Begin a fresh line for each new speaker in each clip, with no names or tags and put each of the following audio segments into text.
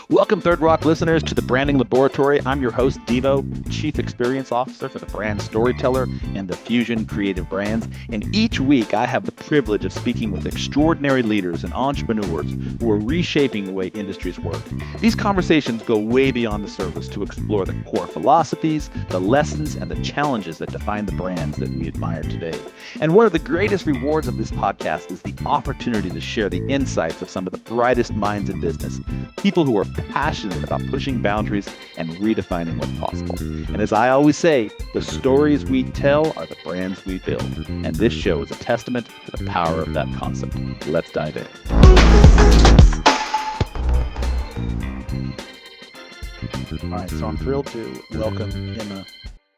Welcome, Third Rock listeners, to the Branding Laboratory. I'm your host, Deevo, Chief Experience Officer for the Brand Storyteller and the Fusion Creative Brands. And each week, I have the privilege of speaking with extraordinary leaders and entrepreneurs who are reshaping the way industries work. These conversations go way beyond the surface to explore the core philosophies, the lessons, and the challenges that define the brands that we admire today. And one of the greatest rewards of this podcast is the opportunity to share the insights of some of the brightest minds in business, people who are passionate about pushing boundaries and redefining what's possible. And as I always say, the stories we tell are the brands we build. And this show is a testament to the power of that concept. Let's dive in. All right, so I'm thrilled to welcome Emma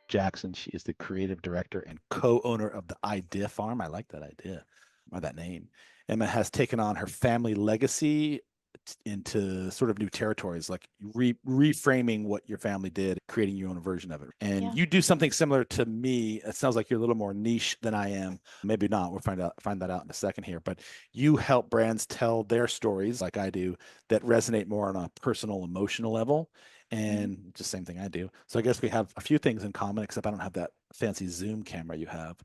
Jackson. She is the creative director and co-owner of the Idea Farm. I like that idea, or that name. Emma has taken on her family legacy into sort of new territories, like reframing what your family did, creating your own version of it. And you do something similar to me. It sounds like you're a little more niche than I am. Maybe not. We'll find that out in a second here. But you help brands tell their stories, like I do, that resonate more on a personal, emotional level. And just same thing I do. So I guess we have a few things in common, except I don't have that fancy Zoom camera you have.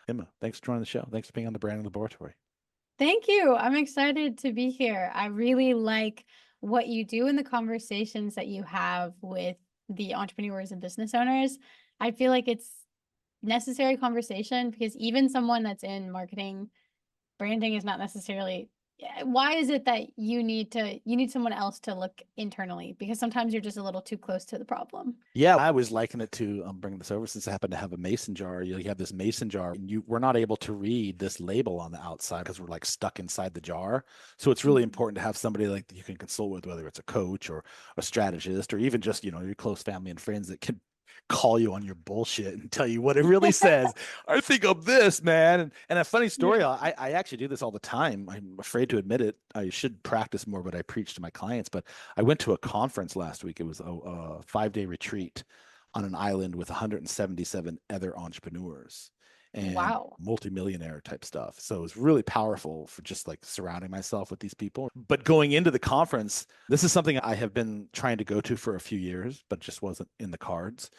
Emma, thanks for joining the show. Thanks for being on the Branding Laboratory.
Thank you. I'm excited to be here. I really like what you do in the conversations that you have with the entrepreneurs and business owners. I feel like it's necessary conversation because even someone that's in marketing, branding is not necessarily. Why is it that you need someone else to look internally? Because sometimes you're just a little too close to the problem.
Yeah, I was liking it to bringing this over since I happen to have a mason jar. You have this mason jar, and we're not able to read this label on the outside because we're like stuck inside the jar. So it's really important to have somebody like that you can consult with, whether it's a coach or a strategist or even just your close family and friends that can call you on your bullshit and tell you what it really says. I think of this, man. And a funny story, I actually do this all the time. I'm afraid to admit it. I should practice more what I preach to my clients. But I went to a conference last week. It was a 5-day retreat on an island with 177 other entrepreneurs and multimillionaire type stuff. So it was really powerful for just like surrounding myself with these people. But going into the conference, this is something I have been trying to go to for a few years, but just wasn't in the cards.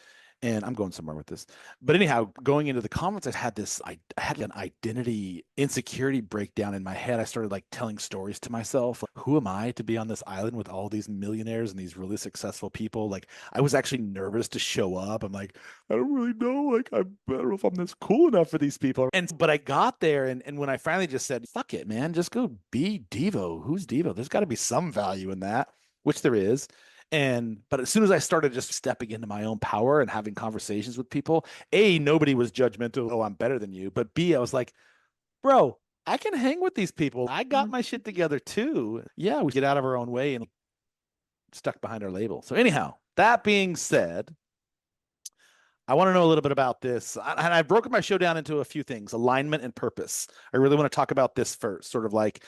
And I'm going somewhere with this. But anyhow, going into the conference, I had an identity insecurity breakdown in my head. I started like telling stories to myself. Like, who am I to be on this island with all these millionaires and these really successful people? Like, I was actually nervous to show up. I'm like, I don't really know. Like, I don't know if I'm this cool enough for these people. But I got there, and when I finally just said, fuck it, man, just go be Deevo. Who's Deevo? There's got to be some value in that, which there is. But as soon as I started just stepping into my own power and having conversations with people, A, nobody was judgmental. Oh, I'm better than you. But B, I was like, bro, I can hang with these people. I got my shit together too. Yeah, we get out of our own way and stuck behind our label. So anyhow, that being said, I want to know a little bit about this. And I've broken my show down into a few things: alignment and purpose. I really want to talk about this first, sort of like,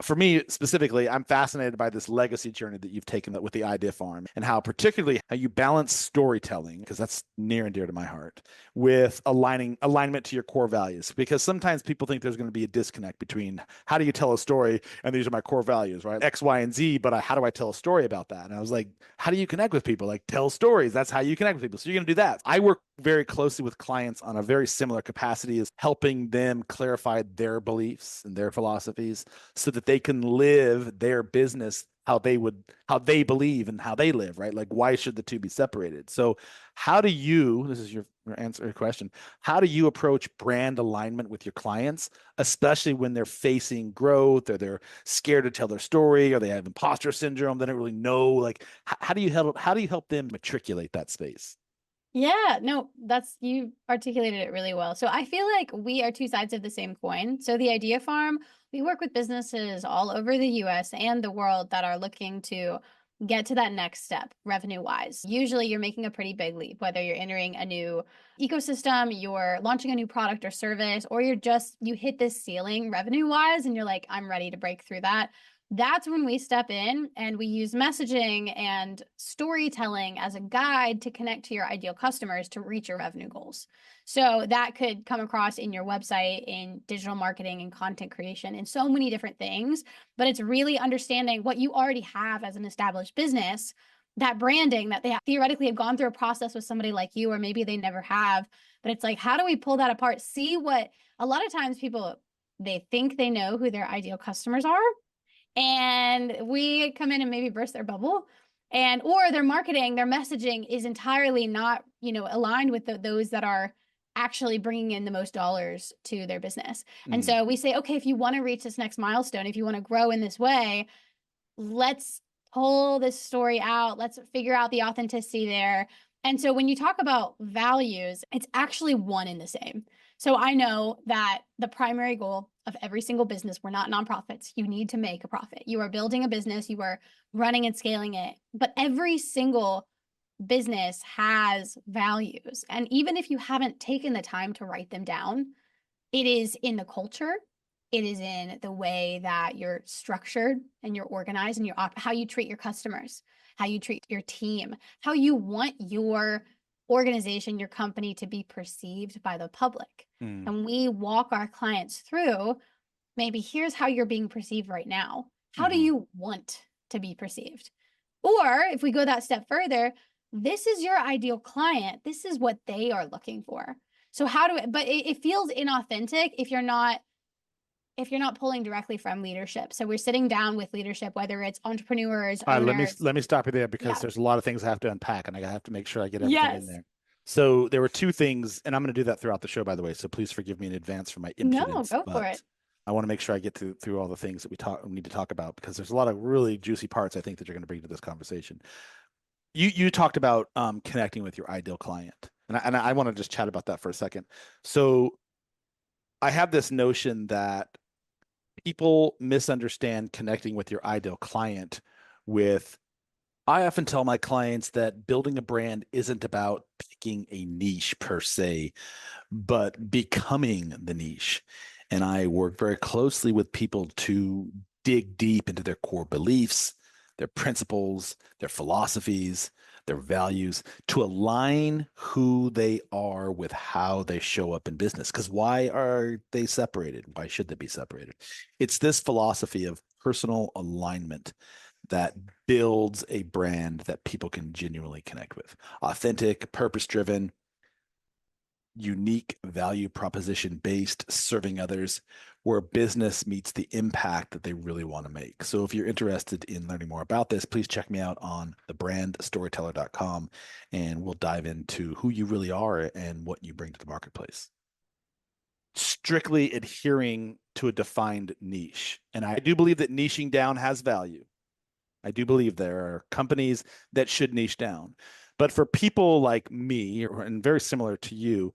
for me specifically, I'm fascinated by this legacy journey that you've taken with the Idea Farm and how particularly how you balance storytelling, because that's near and dear to my heart, with alignment to your core values. Because sometimes people think there's going to be a disconnect between how do you tell a story and these are my core values, right? X, Y, and Z, but how do I tell a story about that? And I was like, how do you connect with people? Like, tell stories. That's how you connect with people. So you're going to do that. I work very closely with clients on a very similar capacity, is helping them clarify their beliefs and their philosophies so that they can live their business how they believe and how they live, right? Like, why should the two be separated? So how do you, this is your answer your question, how do you approach brand alignment with your clients, especially when they're facing growth or they're scared to tell their story or they have imposter syndrome, they don't really know, like, how do you help them matriculate that space?
Yeah, no, you articulated it really well. So I feel like we are two sides of the same coin. So the Idea Farm, we work with businesses all over the US and the world that are looking to get to that next step revenue wise. Usually you're making a pretty big leap, whether you're entering a new ecosystem, you're launching a new product or service, or you hit this ceiling revenue wise and you're like, I'm ready to break through that. that's when we step in and we use messaging and storytelling as a guide to connect to your ideal customers to reach your revenue goals. So that could come across in your website, in digital marketing and content creation, in so many different things. But it's really understanding what you already have as an established business, that branding that they theoretically have gone through a process with somebody like you, or maybe they never have. But it's like, how do we pull that apart? See what a lot of times people, they think they know who their ideal customers are, and we come in and maybe burst their bubble, and or their marketing, their messaging is entirely not, aligned with those that are actually bringing in the most dollars to their business. And
Mm.
so we say, okay, if you want to reach this next milestone, if you want to grow in this way, let's pull this story out. Let's figure out the authenticity there. And so when you talk about values, it's actually one and the same. So I know that the primary goal of every single business, we're not nonprofits. You need to make a profit. You are building a business, you are running and scaling it. But every single business has values. And even if you haven't taken the time to write them down, it is in the culture. It is in the way that you're structured and you're organized, and how you treat your customers, how you treat your team, how you want your organization, your company to be perceived by the public.
Mm.
And we walk our clients through, maybe here's how you're being perceived right now. How do
Mhm.
you want to be perceived? Or if we go that step further, this is your ideal client. This is what they are looking for. So but it feels inauthentic if you're not pulling directly from leadership. So we're sitting down with leadership, whether it's entrepreneurs,
All right, let me
owners.
let me stop you there because
Yeah.
there's a lot of things I have to unpack, and I have to make sure I get everything in
Yes.
there. So there were two things, and I'm going to do that throughout the show, by the way. So please forgive me in advance for my
No,
impudence,
go for
but
it.
I want to make sure I get through all the things that we need to talk about because there's a lot of really juicy parts I think that you're going to bring to this conversation. You talked about connecting with your ideal client, and I want to just chat about that for a second. So I have this notion that people misunderstand connecting with your ideal client with I often tell my clients that building a brand isn't about picking a niche per se, but becoming the niche. And I work very closely with people to dig deep into their core beliefs, their principles, their philosophies, their values, to align who they are with how they show up in business. Because why are they separated? Why should they be separated? It's this philosophy of personal alignment that builds a brand that people can genuinely connect with. Authentic, purpose driven, unique value proposition based, serving others, where business meets the impact that they really want to make. So if you're interested in learning more about this, please check me out on thebrandstoryteller.com and we'll dive into who you really are and what you bring to the marketplace. Strictly adhering to a defined niche. And I do believe that niching down has value. I do believe there are companies that should niche down. But for people like me, and very similar to you,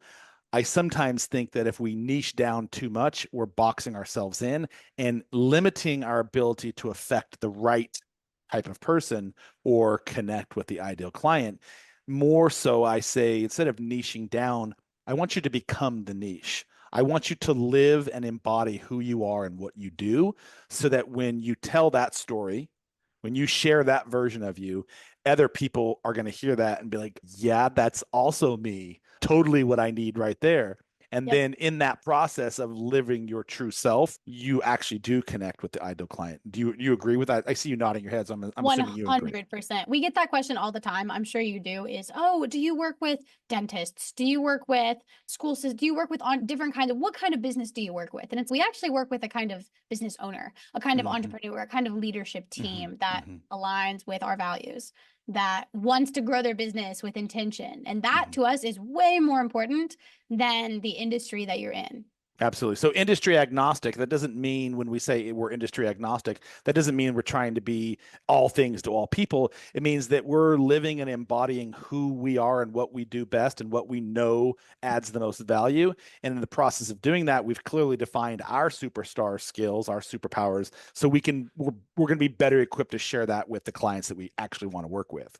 I sometimes think that if we niche down too much, we're boxing ourselves in and limiting our ability to affect the right type of person or connect with the ideal client. More so, I say, instead of niching down, I want you to become the niche. I want you to live and embody who you are and what you do so that when you tell that story, when you share that version of you, other people are going to hear that and be like, yeah, that's also me. Totally what I need right there. And
Yep.
then in that process of living your true self, you actually do connect with the ideal client. Do you agree with that? I see you nodding your head, so I'm assuming you agree.
100%. We get that question all the time. I'm sure you do. Is, oh, do you work with dentists? Do you work with school systems? Do you work with on different kinds of, what kind of business do you work with? And we actually work with a kind of business owner, a kind of
Mm-hmm,
entrepreneur, a kind of leadership
mm-hmm,
team that
mm-hmm,
aligns with our values, that wants to grow their business with intention. And that
mm-hmm.
to us is way more important than the industry that you're in.
Absolutely. So industry agnostic, that doesn't mean when we say we're industry agnostic, that doesn't mean we're trying to be all things to all people. It means that we're living and embodying who we are and what we do best and what we know adds the most value. And in the process of doing that, we've clearly defined our superstar skills, our superpowers, so we're going to be better equipped to share that with the clients that we actually want to work with.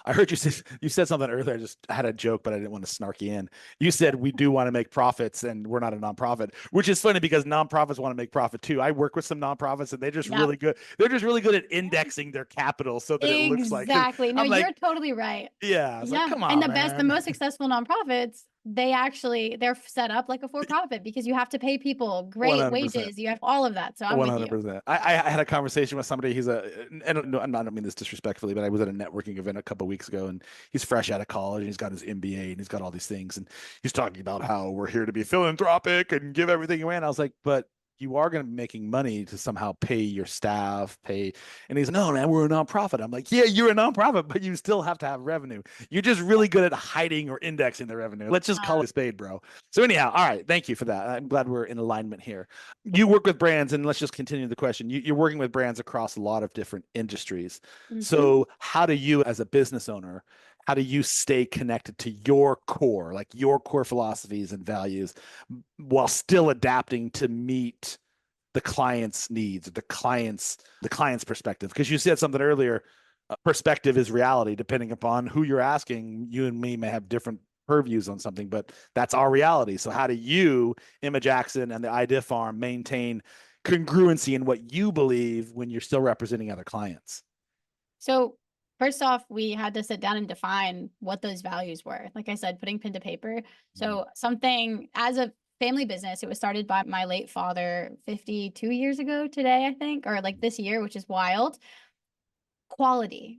I heard you said something earlier. I just had a joke, but I didn't want to snark you in. You said we do want to make profits, and we're not a nonprofit, which is funny because nonprofits want to make profit too. I work with some nonprofits, and they're just
Yep.
really good. They're just really good at indexing their capital so that it looks like. Because
Exactly. No,
I'm
you're
like,
totally right.
yeah, it's like,
Yeah.
come
And
on,
the
man.
most successful nonprofits, they're set up like a for-profit because you have to pay people great
100%.
wages. You have all of that. So I'm with you.
100%. I had a conversation with somebody. I don't mean this disrespectfully, but I was at a networking event a couple of weeks ago, and he's fresh out of college, and he's got his MBA, and he's got all these things, and he's talking about how we're here to be philanthropic and give everything away. And I was like, but you are going to be making money to somehow pay your staff, and he's no, man, we're a nonprofit. I'm like, yeah, you're a nonprofit, but you still have to have revenue. You're just really good at hiding or indexing the revenue. Let's just call it a spade, bro. So anyhow, all right, thank you for that. I'm glad we're in alignment here. You work with brands, and let's just continue the question. You're working with brands across a lot of different industries.
Mhm.
So how do you, as a business owner, how do you stay connected to your core, like your core philosophies and values, while still adapting to meet the client's needs, the client's perspective? Because you said something earlier, perspective is reality. Depending upon who you're asking, you and me may have different purviews on something, but that's our reality. So how do you, Emma Jackson and the Idea Farm, maintain congruency in what you believe when you're still representing other clients?
So first off, we had to sit down and define what those values were. Like I said, putting pen to paper.
Mm-hmm.
So something as a family business, it was started by my late father 52 years ago today, I think, or like this year, which is wild. Quality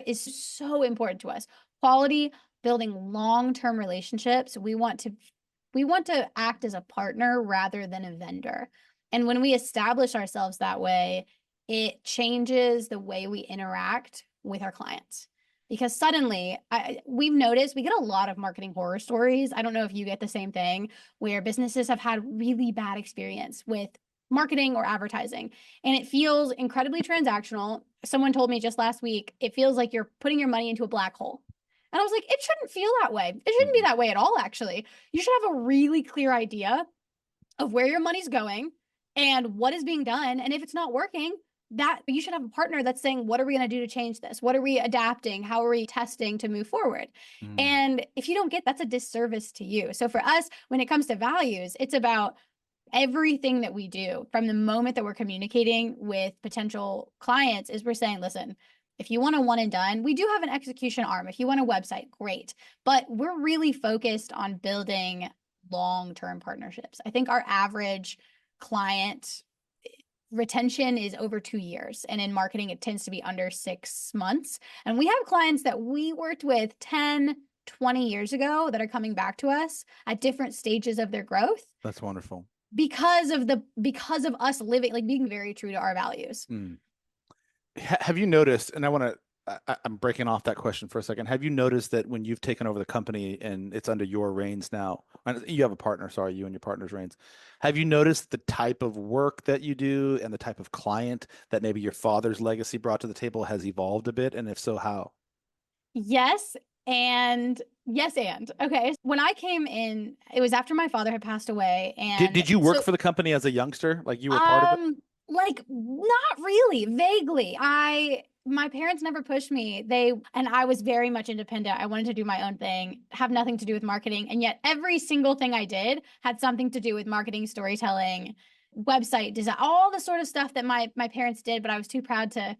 is so important to us. Quality, building long-term relationships. We want to act as a partner rather than a vendor. And when we establish ourselves that way, it changes the way we interact with our clients. Because suddenly, we've noticed we get a lot of marketing horror stories. I don't know if you get the same thing, where businesses have had really bad experience with marketing or advertising, and it feels incredibly transactional. Someone told me just last week, it feels like you're putting your money into a black hole. And I was like, it shouldn't feel that way. It shouldn't be
Mm-hmm.
that way at all, actually. You should have a really clear idea of where your money's going and what is being done. And if it's not working, that you should have a partner that's saying, what are we going to do to change this? What are we adapting? How are we testing to move forward?
Mm-hmm.
And if you don't get, that's a disservice to you. So for us, when it comes to values, it's about everything that we do from the moment that we're communicating with potential clients is we're saying, listen, if you want a one and done, we do have an execution arm. If you want a website, great. But we're really focused on building long-term partnerships. I think our average client retention is over 2 years. And in marketing, it tends to be under 6 months. And we have clients that we worked with 10, 20 years ago that are coming back to us at different stages of their growth
That's wonderful.
because of us living, like, being very true to our values.
Mm. Have you noticed, and I'm breaking off that question for a second. Have you noticed that when you've taken over the company and it's under your reins now, and you have a partner, sorry, you and your partner's reins, have you noticed the type of work that you do and the type of client that maybe your father's legacy brought to the table has evolved a bit? And if so, how?
Yes, and yes, and okay. When I came in, it was after my father had passed away,
Did
and
you work
so
for the company as a youngster? Like you were part of it?
like not really, vaguely. My parents never pushed me. And I was very much independent. I wanted to do my own thing, have nothing to do with marketing. And yet every single thing I did had something to do with marketing, storytelling, website design, all the sort of stuff that my parents did, but I was too proud to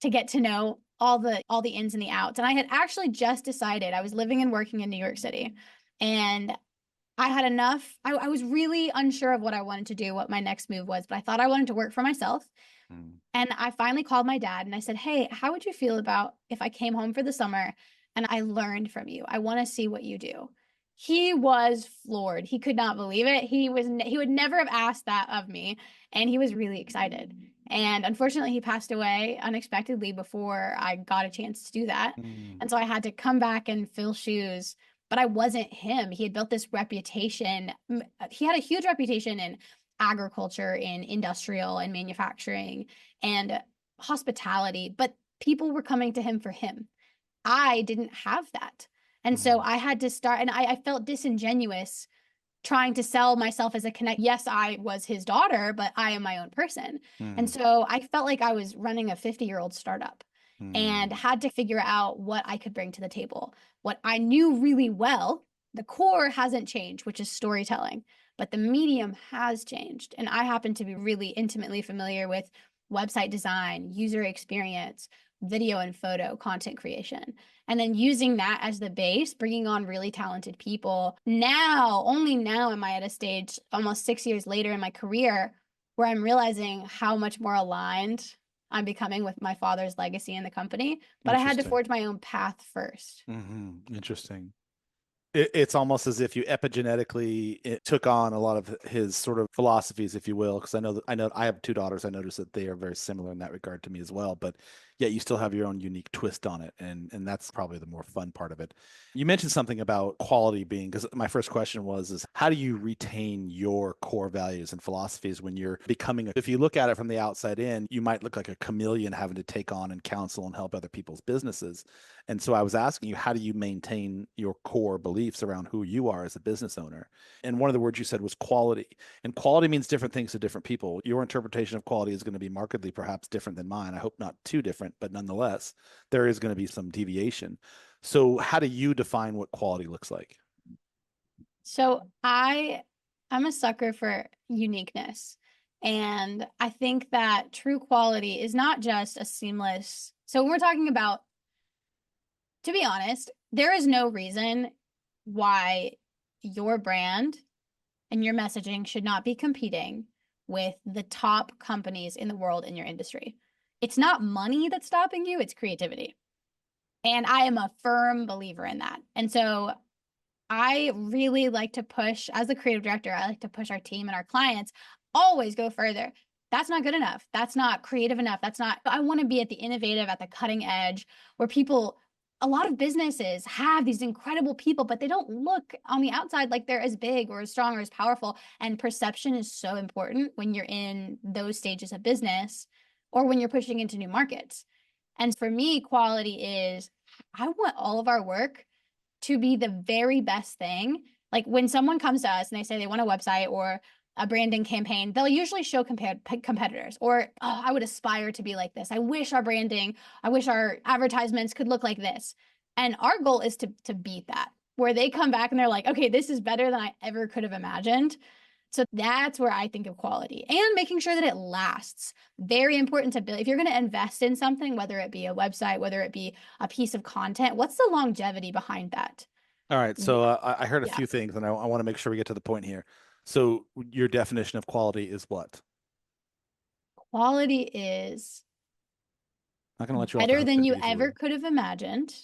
get to know all the ins and the outs. And I had actually just decided, I was living and working in New York City, and I had enough. I was really unsure of what I wanted to do, what my next move was, but I thought I wanted to work for myself.
Mm.
And I finally called my dad and I said, hey, how would you feel about if I came home for the summer and I learned from you? I want to see what you do. He was floored. He could not believe it. He would never have asked that of me. And he was really excited. And unfortunately, he passed away unexpectedly before I got a chance to do that.
Mm.
And so I had to come back and fill shoes, but I wasn't him. He had built this reputation. He had a huge reputation in agriculture, in industrial and manufacturing and hospitality, but people were coming to him for him. I didn't have that. And so
Mm.
I had to start, and I felt disingenuous trying to sell myself as a connect. Yes, I was his daughter, but I am my own person. And
Mm.
so I felt like I was running a 50-year-old startup. and
Mm,
had to figure out what I could bring to the table. What I knew really well, the core hasn't changed, which is storytelling, but the medium has changed. And I happen to be really intimately familiar with website design, user experience, video and photo content creation. And then using that as the base, bringing on really talented people. Now, only now am I at a stage almost 6 years later in my career where I'm realizing how much more aligned I'm becoming with my father's legacy in the company, but I had to
interesting.
forge my own path first.
Interesting. It's almost as if you epigenetically it took on a lot of his sort of philosophies, if you will, because I know I have two daughters. I noticed that they are very similar in that regard to me as well, but yet you still have your own unique twist on it, and that's probably the more fun part of it. You mentioned something about quality being, because my first question was is how do you retain your core values and philosophies when you're becoming if you look at it from the outside in, you might look like a chameleon having to take on and counsel and help other people's businesses. And so I was asking you, how do you maintain your core beliefs around who you are as a business owner? And one of the words you said was quality. And quality means different things to different people. Your interpretation of quality is going to be markedly perhaps different than mine. I hope not too different, but nonetheless, there is going to be some deviation. So how do you define what quality looks like?
So I'm a sucker for uniqueness. And I think that true quality is not just a seamless. So when we're talking about, to be honest, there is no reason why your brand and your messaging should not be competing with the top companies in the world in your industry. It's not money that's stopping you, it's creativity. And I am a firm believer in that. And so I really like to push, as the creative director, I like to push our team and our clients always go further. That's not good enough. That's not creative enough. That's not, I want to be at the innovative, at the cutting edge, where people, a lot of businesses have these incredible people, but they don't look on the outside like they're as big or as strong or as powerful. And perception is so important when you're in those stages of business or when you're pushing into new markets. And for me, quality is I want all of our work to be the very best thing. Like when someone comes to us and they say they want a website or a branding campaign, they'll usually show competitors or, oh, I would aspire to be like this. I wish our branding, I wish our advertisements could look like this. And our goal is to beat that, where they come back and they're like, okay, this is better than I ever could have imagined. So that's where I think of quality and making sure that it lasts. Very important to build. If you're going to invest in something, whether it be a website, whether it be a piece of content, what's the longevity behind that?
All right. So I heard a
Yeah.
few things, and I want to make sure we get to the point here. So your definition of quality is what?
Quality is
I'm not going to let you off the
better
hook
than
this
you
easily.
ever could have imagined,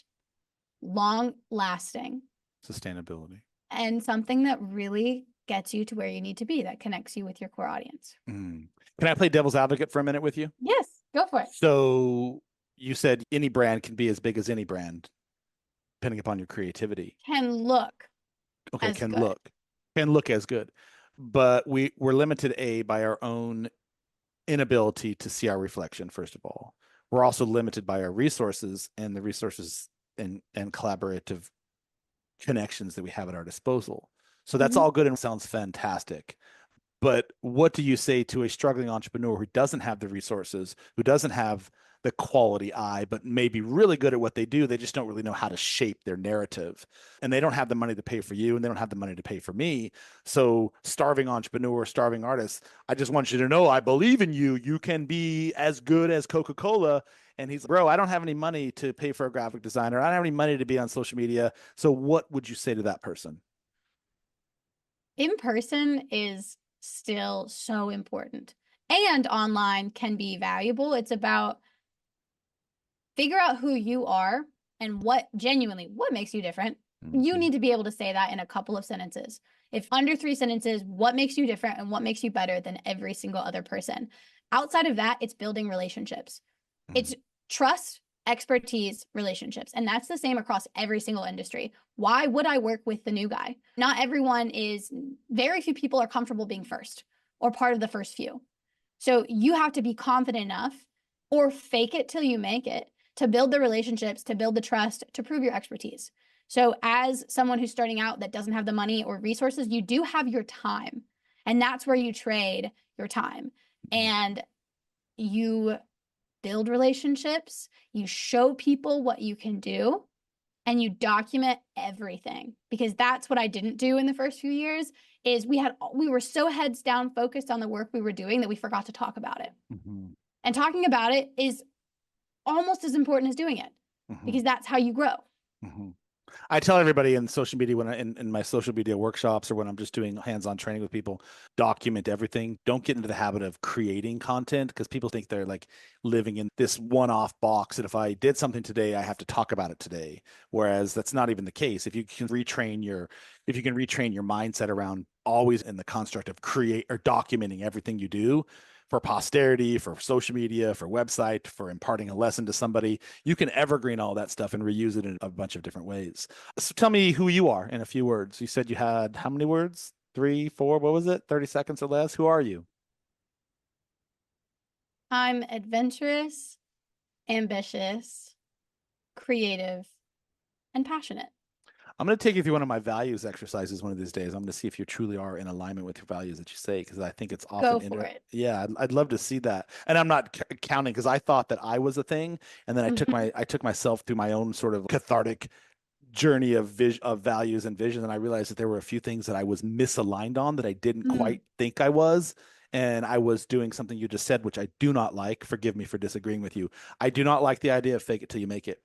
long lasting,
Sustainability.
and something that really gets you to where you need to be, that connects you with your core audience.
Mm. Can I play devil's advocate for a minute with you?
Yes, go for it.
So you said any brand can be as big as any brand, depending upon your creativity.
Can look
Okay,
as good.
can look as good, but we're limited by our own inability to see our reflection. First of all, we're also limited by our resources and the resources and collaborative connections that we have at our disposal. So that's
Mhm.
all good and sounds fantastic. But what do you say to a struggling entrepreneur who doesn't have the resources, who doesn't have the quality eye, but may be really good at what they do? They just don't really know how to shape their narrative. And they don't have the money to pay for you, and they don't have the money to pay for me. So, starving entrepreneur, starving artist, I just want you to know I believe in you. You can be as good as Coca Cola. And he's like, bro, I don't have any money to pay for a graphic designer. I don't have any money to be on social media. So, what would you say to that person?
In person is still so important, and online can be valuable. It's about figure out who you are and what genuinely what makes you different. You
Mm-hmm.
need to be able to say that in a couple of sentences. If under 3 sentences, what makes you different and what makes you better than every single other person. Outside of that, it's building relationships.
Mm-hmm.
It's trust, expertise, relationships. And that's the same across every single industry. Why would I work with the new guy? Not everyone is, very few people are comfortable being first or part of the first few. So you have to be confident enough or fake it till you make it to build the relationships, to build the trust, to prove your expertise. So, as someone who's starting out that doesn't have the money or resources, you do have your time. And that's where you trade your time. And you build relationships, you show people what you can do, and you document everything. Because that's what I didn't do in the first few years, is we were so heads down focused on the work we were doing that we forgot to talk about it.
Mm-hmm.
And talking about it is almost as important as doing it,
Mm-hmm.
because that's how you grow.
Mm-hmm. I tell everybody in social media when in my social media workshops or when I'm just doing hands-on training with people, document everything. Don't get into the habit of creating content because people think they're like living in this one-off box. And if I did something today, I have to talk about it today. Whereas that's not even the case. If you can retrain your mindset around always in the construct of create or documenting everything you do for posterity, for social media, for website, for imparting a lesson to somebody, you can evergreen all that stuff and reuse it in a bunch of different ways. So tell me who you are in a few words. You said you had how many words? Three, four, what was it? 30 seconds or less? Who are you?
I'm adventurous, ambitious, creative, and passionate.
I'm going to take you through one of my values exercises one of these days. I'm going to see if you truly are in alignment with your values that you say, because I think it's often
Go for it.
yeah, I'd love to see that. And I'm not counting because I thought that I was a thing, and then
Mhm.
I took myself through my own sort of cathartic journey of values and vision, and I realized that there were a few things that I was misaligned on that I didn't
Mm.
quite think I was. And I was doing something you just said, which I do not like. Forgive me for disagreeing with you. I do not like the idea of fake it till you make it.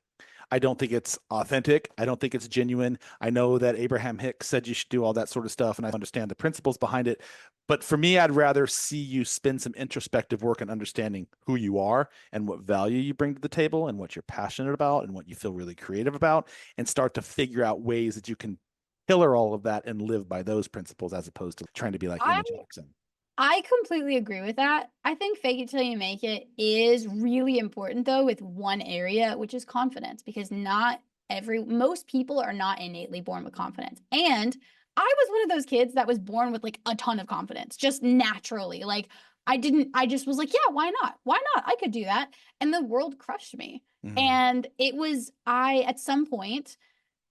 I don't think it's authentic. I don't think it's genuine. I know that Abraham Hicks said you should do all that sort of stuff, and I understand the principles behind it. But for me, I'd rather see you spend some introspective work and understanding who you are and what value you bring to the table and what you're passionate about and what you feel really creative about, and start to figure out ways that you can pillar all of that and live by those principles as opposed to trying to be like
I
Image Jackson.
I completely agree with that. I think fake it till you make it is really important though with one area, which is confidence, because not most people are not innately born with confidence. And I was one of those kids that was born with like a ton of confidence, just naturally. Like I just was like, yeah, why not? Why not? I could do that. And the world crushed me.
Mm-hmm.
And at some point,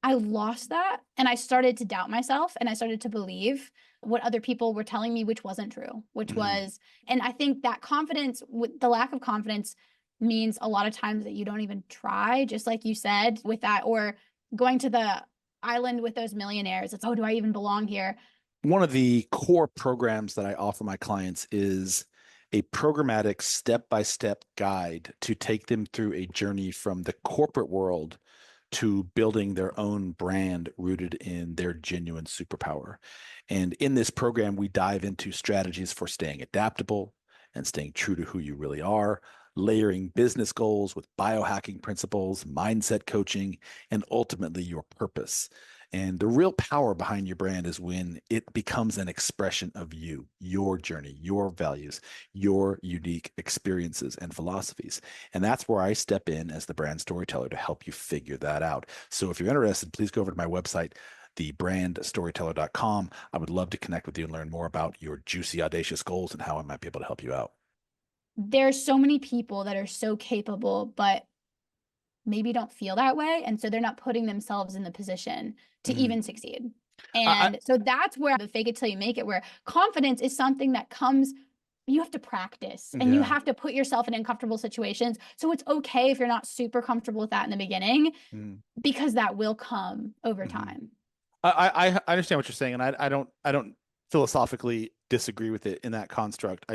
I lost that and I started to doubt myself and I started to believe what other people were telling me, which wasn't true, which
Mm-hmm.
was, and I think that confidence, with the lack of confidence, means a lot of times that you don't even try, just like you said with that, or going to the island with those millionaires. It's, oh, do I even belong here?
One of the core programs that I offer my clients is a programmatic step-by-step guide to take them through a journey from the corporate world to building their own brand rooted in their genuine superpower. And in this program, we dive into strategies for staying adaptable and staying true to who you really are, layering business goals with biohacking principles, mindset coaching, and ultimately your purpose. And the real power behind your brand is when it becomes an expression of you, your journey, your values, your unique experiences and philosophies. And that's where I step in as the brand storyteller to help you figure that out. So if you're interested, please go over to my website, thebrandstoryteller.com. I would love to connect with you and learn more about your juicy, audacious goals and how I might be able to help you out.
There's so many people that are so capable, but maybe don't feel that way. And so they're not putting themselves in the position to
Mm.
even succeed.
I,
And so that's where the fake it till you make it, where confidence is something that comes, you have to practice and you
yeah.
have to put yourself in uncomfortable situations. So it's okay if you're not super comfortable with that in the beginning,
Mm.
because that will come over
Mhm.
time.
I understand what you're saying, and I don't philosophically disagree with it in that construct.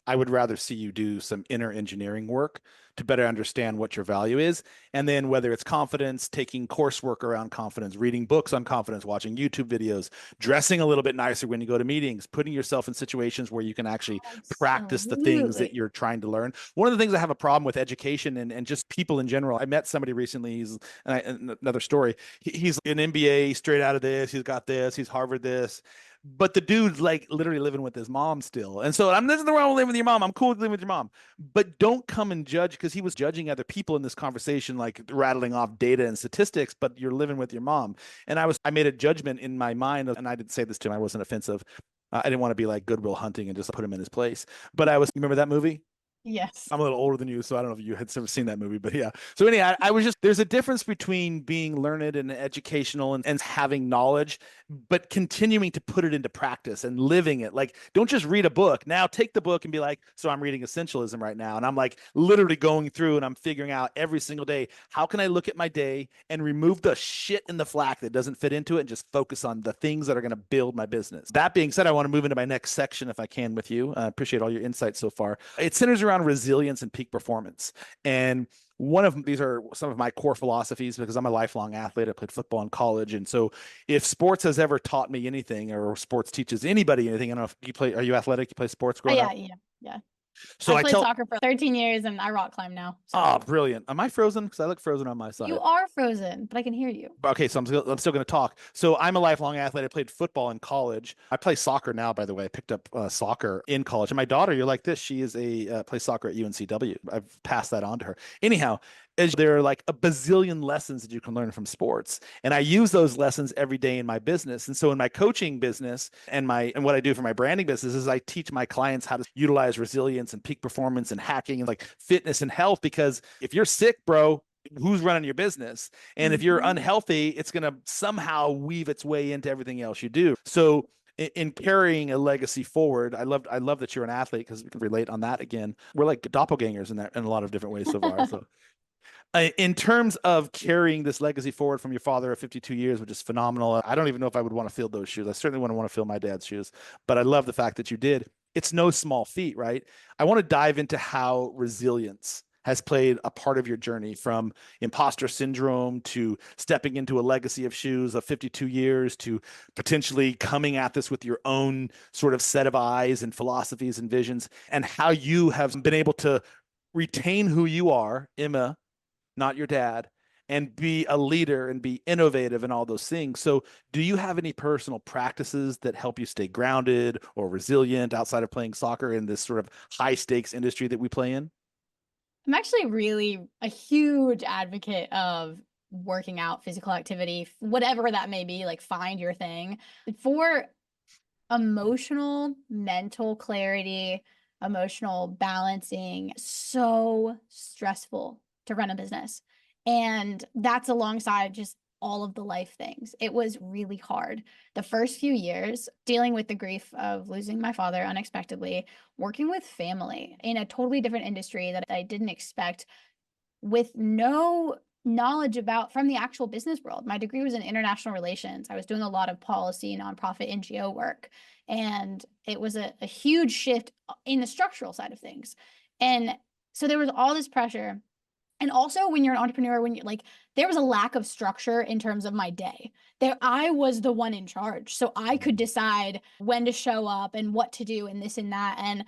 I would rather see you do some inner engineering work to better understand what your value is, and then whether it's confidence, taking coursework around confidence, reading books on confidence, watching YouTube videos, dressing a little bit nicer when you go to meetings, putting yourself in situations where you can actually practice the things that
Absolutely.
you're trying to learn. One of the things I have a problem with education and just people in general. I met somebody recently. And another story he's an MBA straight out of this. He's got this. He's Harvard this. But the dude's like literally living with his mom still. And so I'm there's nothing wrong with living with your mom. I'm cool with living with your mom. But don't come and judge because he was judging other people in this conversation, like rattling off data and statistics, but you're living with your mom. And I made a judgment in my mind, and I didn't say this to him, I wasn't offensive. I didn't want to be like Goodwill Hunting and just put him in his place. But you remember that movie?
Yes.
I'm a little older than you, so I don't know if you had ever seen that movie, but yeah. So anyway, I was just, there's a difference between being learned and educational and having knowledge, but continuing to put it into practice and living it. Like, don't just read a book. Now take the book and be like, so I'm reading Essentialism right now. And I'm like literally going through and I'm figuring out every single day, how can I look at my day and remove the shit in the flack that doesn't fit into it and just focus on the things that are going to build my business. That being said, I want to move into my next section if I can with you. I appreciate all your insights so far. It centers around resilience and peak performance. And one of these are some of my core philosophies because I'm a lifelong athlete. I played football in college. And so if sports has ever taught me anything or sports teaches anybody anything, I don't know if you play, are you athletic? You play sports
Oh
growing
yeah,
up?
yeah, yeah.
So
I
I
played
tell,
soccer for 13 years and I rock climb now. So
oh, brilliant. Am I frozen? Because I look frozen on my
you
side.
are frozen, but I can hear you.
Okay, so I'm still going to talk. So I'm a lifelong athlete. I played football in college. I play soccer now, by the way. I picked up soccer in college. And my daughter, you're like this. She is a plays soccer at UNCW. I've passed that on to her. Anyhow, is there are like a bazillion lessons that you can learn from sports, and I use those lessons every day in my business. And so in my coaching business and what I do for my branding business is I teach my clients how to utilize resilience and peak performance and hacking and like fitness and health. Because if you're sick, bro, who's running your business? And if you're
Mhm.
unhealthy, it's going to somehow weave its way into everything else you do. So in carrying a legacy forward, I love that you're an athlete because we can relate on that again. We're like doppelgangers in that in a lot of different ways so far. So in terms of carrying this legacy forward from your father of 52 years, which is phenomenal. I don't even know if I would want to fill those shoes. I certainly wouldn't want to fill my dad's shoes, but I love the fact that you did. It's no small feat, right? I want to dive into how resilience has played a part of your journey from imposter syndrome to stepping into a legacy of shoes of 52 years to potentially coming at this with your own sort of set of eyes and philosophies and visions, and how you have been able to retain who you are, Emma, not your dad, and be a leader and be innovative and all those things. So, do you have any personal practices that help you stay grounded or resilient outside of playing soccer in this sort of high stakes industry that we play in?
I'm actually really a huge advocate of working out, physical activity, whatever that may be, like find your thing. For emotional, mental clarity, emotional balancing, so stressful to run a business. And that's alongside just all of the life things. It was really hard. The first few years, dealing with the grief of losing my father unexpectedly, working with family in a totally different industry that I didn't expect with no knowledge about from the actual business world. My degree was in international relations. I was doing a lot of policy, nonprofit, NGO work. And it was a huge shift in the structural side of things. And so there was all this pressure. And also when you're an entrepreneur, when you like, there was a lack of structure in terms of my day. There, I was the one in charge. So I could decide when to show up and what to do and this and that. And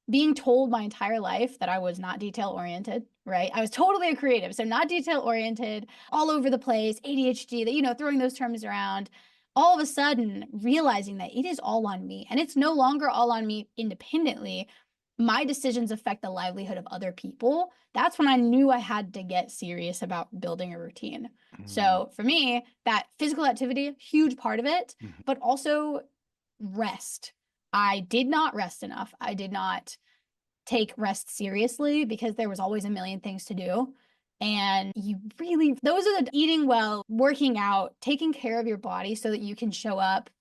being told my entire life that I was not detail oriented, right? I was totally a creative, so not detail oriented, all over the place, ADHD, that, throwing those terms around. All of a sudden, realizing that it is all on me and it's no longer all on me independently. My decisions affect the livelihood of other people. That's when I knew I had to get serious about building a routine.
Mm-hmm.
So for me, that physical activity, huge part of it, but also rest. I did not rest enough. I did not take rest seriously because there was always a million things to do. And you really, those are the eating well, working out, taking care of your body so that you can show up.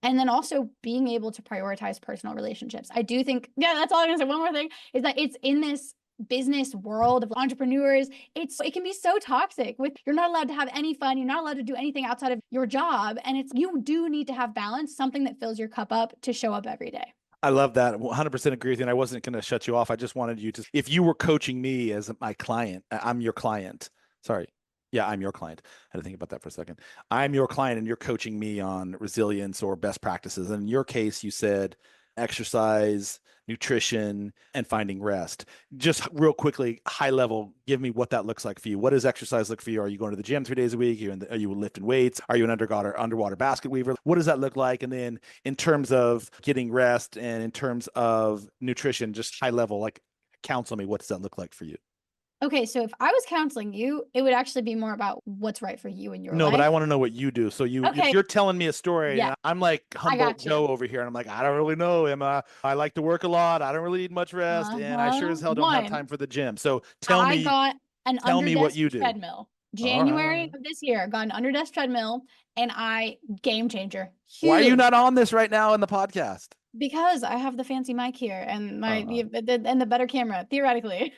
And then also being able to prioritize personal relationships. I do think, yeah, that's all I'm gonna say. One more thing is that it's in this business world of entrepreneurs, it can be so toxic with you're not allowed to have any fun, you're not allowed to do anything outside of your job. And it's you do need to have balance, something that fills your cup up to show up every day.
I love that. 100% agree with you. And I wasn't going to shut you off. I just wanted you to, if you were coaching me as my client, I'm your client. Sorry. Yeah, I'm your client. I had to think about that for a second. I'm your client and you're coaching me on resilience or best practices. And in your case, you said exercise, nutrition, and finding rest. Just real quickly, high level, give me what that looks like for you. What does exercise look for you? Are you going to the gym 3 days a week? Are you lifting weights? Are you an underwater basket weaver? What does that look like? And then in terms of getting rest and in terms of nutrition, just high level, like counsel me, what does that look like for you?
Okay, so if I was counseling you, it would actually be more about what's right for you in your
No, but I
life.
want to know what you do. So if
Okay,
you're telling me a story
yeah,
and I'm like
I
Humboldt
got you.
Joe over here and I'm like, I don't really know, Emma. I like to work a lot. I don't really need much rest and I sure
Uh-huh.
as hell don't have
One,
time for the gym. So
I got an
tell
under
me what
desk
you do.
treadmill.
All right, all
January
right.
of this year, I got an under desk treadmill and I game changer.
Why are you
Huge.
not on this right now in the podcast?
Because I have the fancy mic here and
Uh,
and the better camera, theoretically.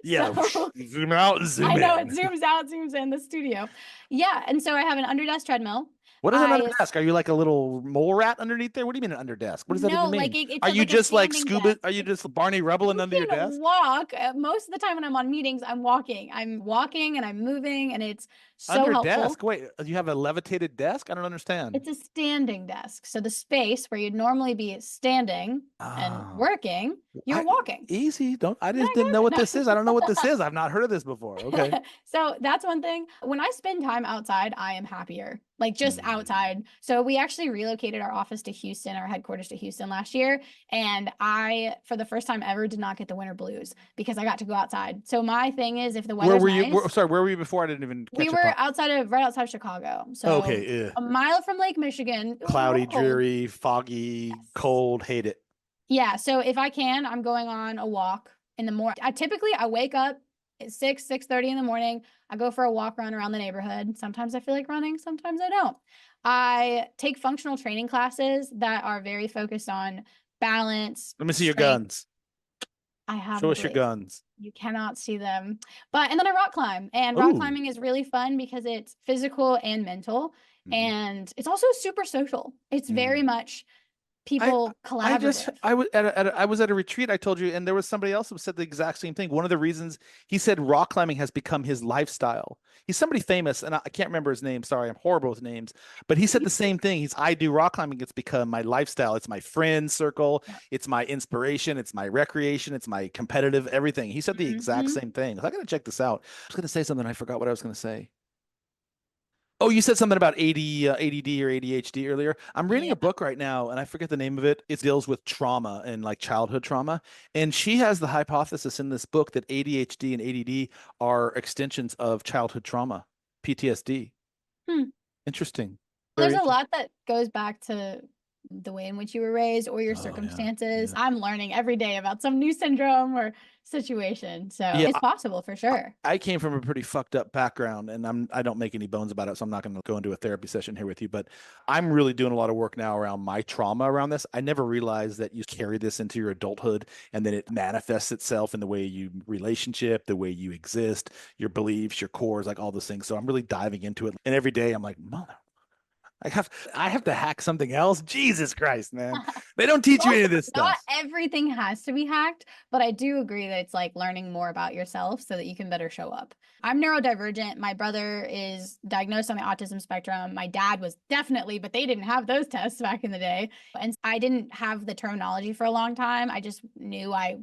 yeah,
So
zoom out and
I
zoom
know it
in.
zooms out, zooms in the studio. Yeah, and so I have an under desk treadmill.
What is an under
I
desk? Are you like a little mole rat underneath there? What do you mean an under desk? What does that
no,
even
like
mean?
it's
Are you
like a
just like
standing
scuba?
desk.
Are you just Barney rubbling
You
under your
can
desk?
walk. Most of the time when I'm on meetings, I'm walking. I'm walking and I'm moving, and it's so
Under
helpful.
desk? Wait, you have a levitated desk? I don't understand.
It's a standing desk. So the space where you'd normally be standing and
Oh,
working, you're
I
walking.
easy. Don't I just didn't know what
I
this is. I don't know what this
got
is. I've not heard of this before. Okay.
So that's one thing. When I spend time outside, I am happier, like just
Mm.
outside. So we actually relocated our office to Houston, our headquarters to Houston last year. And I, for the first time ever, did not get the winter blues because I got to go outside. So my thing is, if the
Where
weather's
were you?
nice,
Sorry, where were you before? I didn't even
we
catch
were
up.
right outside of Chicago. So
Okay,
a mile from Lake Michigan. It was a
cloudy,
little cold.
dreary, foggy,
Yes.
cold. Hate it.
Yeah, so if I can, I'm going on a walk in the morning. I wake up at 6:30 in the morning. I go for a walk around the neighborhood. Sometimes I feel like running, sometimes I don't. I take functional training classes that are very focused on balance,
Let me see your
strength.
guns.
I have
Show
a
us your
blaze.
guns.
You cannot see them. But and then I rock climb. And rock
Ooh.
climbing is really fun because it's physical and mental.
Hmm.
And it's also super social. It's very much
I
people
I just
collaborative.
I was I was at a retreat I told you and there was somebody else who said the exact same thing. One of the reasons he said rock climbing has become his lifestyle. He's somebody famous and I can't remember his name. Sorry, I'm horrible with names. But he said the same thing. I do rock climbing. It's become my lifestyle. It's my friend circle.
Yeah.
It's my inspiration. It's my recreation. It's my competitive everything. He said the exact
Mhm.
same thing. I got to check this out. I was going to say something. I forgot what I was going to say. Oh, you said something about ADD or ADHD earlier. I'm reading
Yeah.
a book right now, and I forget the name of it. It deals with trauma and like childhood trauma. And she has the hypothesis in this book that ADHD and ADD are extensions of childhood trauma, PTSD.
Hmm.
Interesting.
There's
Very
a
interesting.
lot that goes back to the way in which you were raised or your
Oh, yeah.
circumstances.
Yeah.
I'm learning every day about some new syndrome or situation. So
Yeah,
it's possible for sure.
I came from a pretty fucked up background and I don't make any bones about it, so I'm not going to go into a therapy session here with you, but I'm really doing a lot of work now around my trauma around this. I never realized that you carry this into your adulthood and then it manifests itself in the way you relationship, the way you exist, your beliefs, your cores, like all those things. So I'm really diving into it. And every day I'm like, mother, I have to hack something else. Jesus Christ, man. They don't teach you
Well,
any of this
not
stuff.
everything has to be hacked, but I do agree that it's like learning more about yourself so that you can better show up. I'm neurodivergent. My brother is diagnosed on the autism spectrum. My dad was definitely, but they didn't have those tests back in the day. And I didn't have the terminology for a long time. I just knew I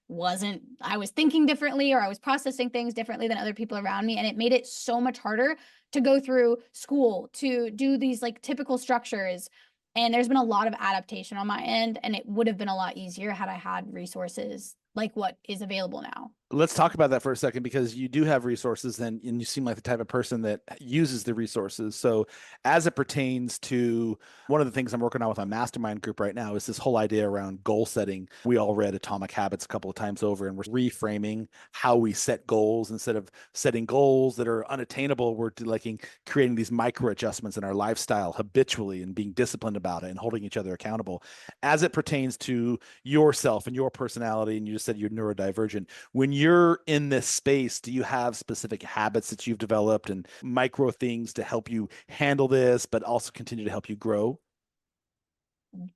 was thinking differently or I was processing things differently than other people around me. And it made it so much harder to go through school, to do these like typical structures, and there's been a lot of adaptation on my end, and it would have been a lot easier had I had resources like what is available now.
Let's talk about that for a second because you do have resources and you seem like the type of person that uses the resources. So, as it pertains to one of the things I'm working on with my mastermind group right now is this whole idea around goal setting. We all read Atomic Habits a couple of times over and we're reframing how we set goals instead of setting goals that are unattainable. We're like creating these micro adjustments in our lifestyle habitually and being disciplined about it and holding each other accountable. As it pertains to yourself and your personality, and you just said you're neurodivergent when you're in this space, do you have specific habits that you've developed and micro things to help you handle this, but also continue to help you grow?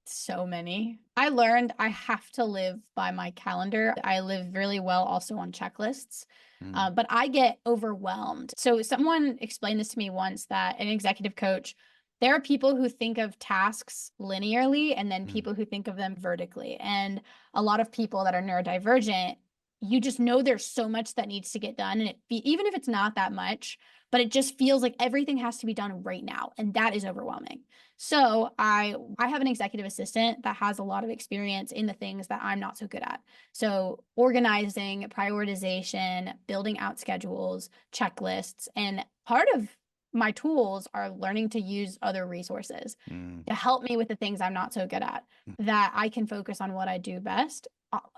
So many. I learned I have to live by my calendar. I live really well also on checklists,
Mm,
but I get overwhelmed. So someone explained this to me once that an executive coach, there are people who think of tasks linearly and then
mm,
people who think of them vertically. And a lot of people that are neurodivergent you just know there's so much that needs to get done. And even if it's not that much, but it just feels like everything has to be done right now. And that is overwhelming. So I have an executive assistant that has a lot of experience in the things that I'm not so good at. So organizing, prioritization, building out schedules, checklists, and part of my tools are learning to use other resources to help me with the things I'm not so good at, that I can focus on what I do best.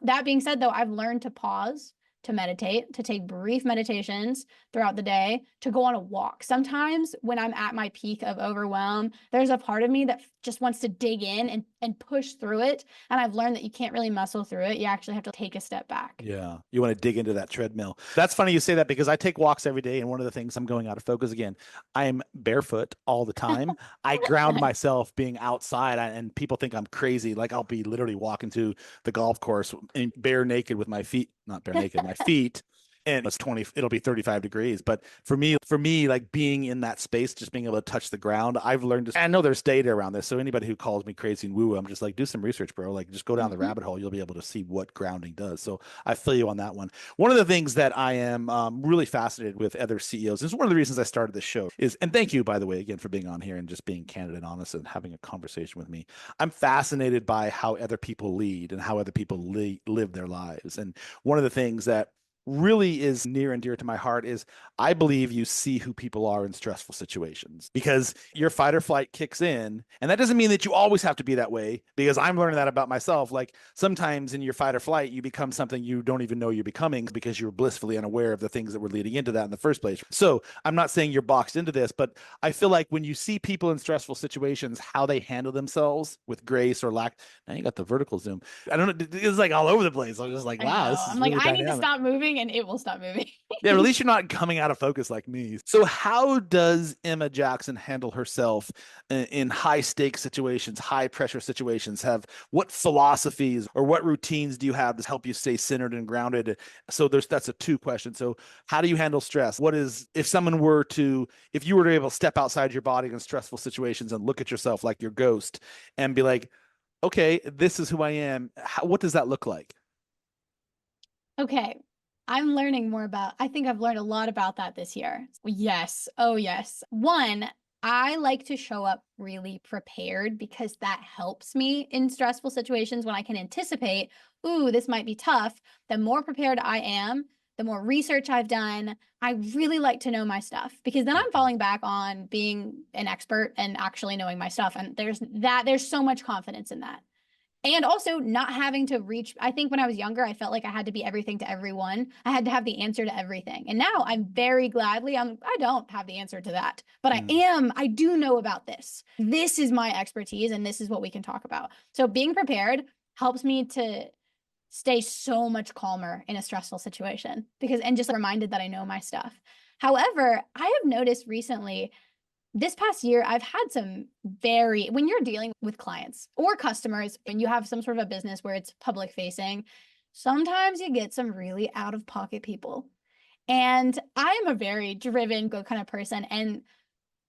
That being said, though, I've learned to pause, to meditate, to take brief meditations throughout the day, to go on a walk. Sometimes when I'm at my peak of overwhelm, there's a part of me that just wants to dig in and push through it. And I've learned that you can't really muscle through it. You actually have to take a step back.
Yeah. You want to dig into that treadmill. That's funny you say that because I take walks every day. And one of the things, I'm going out of focus again, I'm barefoot all the time. I ground myself being outside, and people think I'm crazy. Like I'll be literally walking to the golf course in bare naked with my feet, not bare naked, my feet. And it'll be 35 degrees. But for me, like being in that space, just being able to touch the ground, I've learned to, I know there's data around this. So anybody who calls me crazy and woo, I'm just like, do some research, bro. Like just go down the rabbit hole. You'll be able to see what grounding does. So I feel you on that one. One of the things that I am really fascinated with other CEOs, this is one of the reasons I started this show is, and thank you, by the way, again, for being on here and just being candid and honest and having a conversation with me. I'm fascinated by how other people lead and how other people live their lives. And one of the things that really is near and dear to my heart is I believe you see who people are in stressful situations because your fight or flight kicks in. And that doesn't mean that you always have to be that way, because I'm learning that about myself. Like sometimes in your fight or flight, you become something you don't even know you're becoming because you're blissfully unaware of the things that were leading into that in the first place. So I'm not saying you're boxed into this, but I feel like when you see people in stressful situations, how they handle themselves with grace or lack. Now you got the vertical zoom. I don't know. It's like all over the place. I'm just like,
I
wow,
know.
this is
I'm like,
really
I need to
dynamic.
stop moving and it will stop moving.
Yeah, at least you're not coming out of focus like me. So, how does Emma Jackson handle herself in high stakes situations, high pressure situations? What philosophies or what routines do you have to help you stay centered and grounded? So, that's a two question. So, how do you handle stress? If you were to be able to step outside your body in stressful situations and look at yourself like your ghost and be like, okay, this is who I am. What does that look like?
Okay. I'm learning more I think I've learned a lot about that this year. Yes. Oh, yes. One, I like to show up really prepared because that helps me in stressful situations when I can anticipate, ooh, this might be tough. The more prepared I am, the more research I've done. I really like to know my stuff because then I'm falling back on being an expert and actually knowing my stuff. And there's so much confidence in that. And also not having to reach. I think when I was younger, I felt like I had to be everything to everyone. I had to have the answer to everything. And now I'm very gladly, I don't have the answer to that, but I do know about this. This is my expertise and this is what we can talk about. So being prepared helps me to stay so much calmer in a stressful situation and just reminded that I know my stuff. However, I have noticed recently this past year, I've had when you're dealing with clients or customers and you have some sort of a business where it's public facing, sometimes you get some really out of pocket people. And I am a very driven, go kind of person. And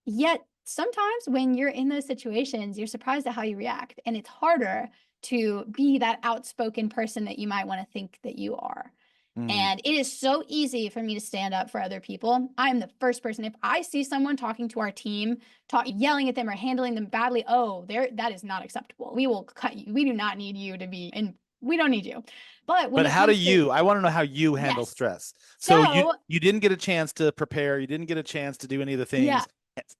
yet, sometimes when you're in those situations, you're surprised at how you react. And it's harder to be that outspoken person that you might want to think that you are.
Mm.
And it is so easy for me to stand up for other people. I'm the first person. If I see someone talking to our team, yelling at them or handling them badly, that is not acceptable. We will cut you. We do not need you to be in. We don't need you. But when
But
it
how do
comes to,
you? I want to know how you handle
yes.
stress. So
So,
you didn't get a chance to prepare. You didn't get a chance to do any of the
yeah.
things,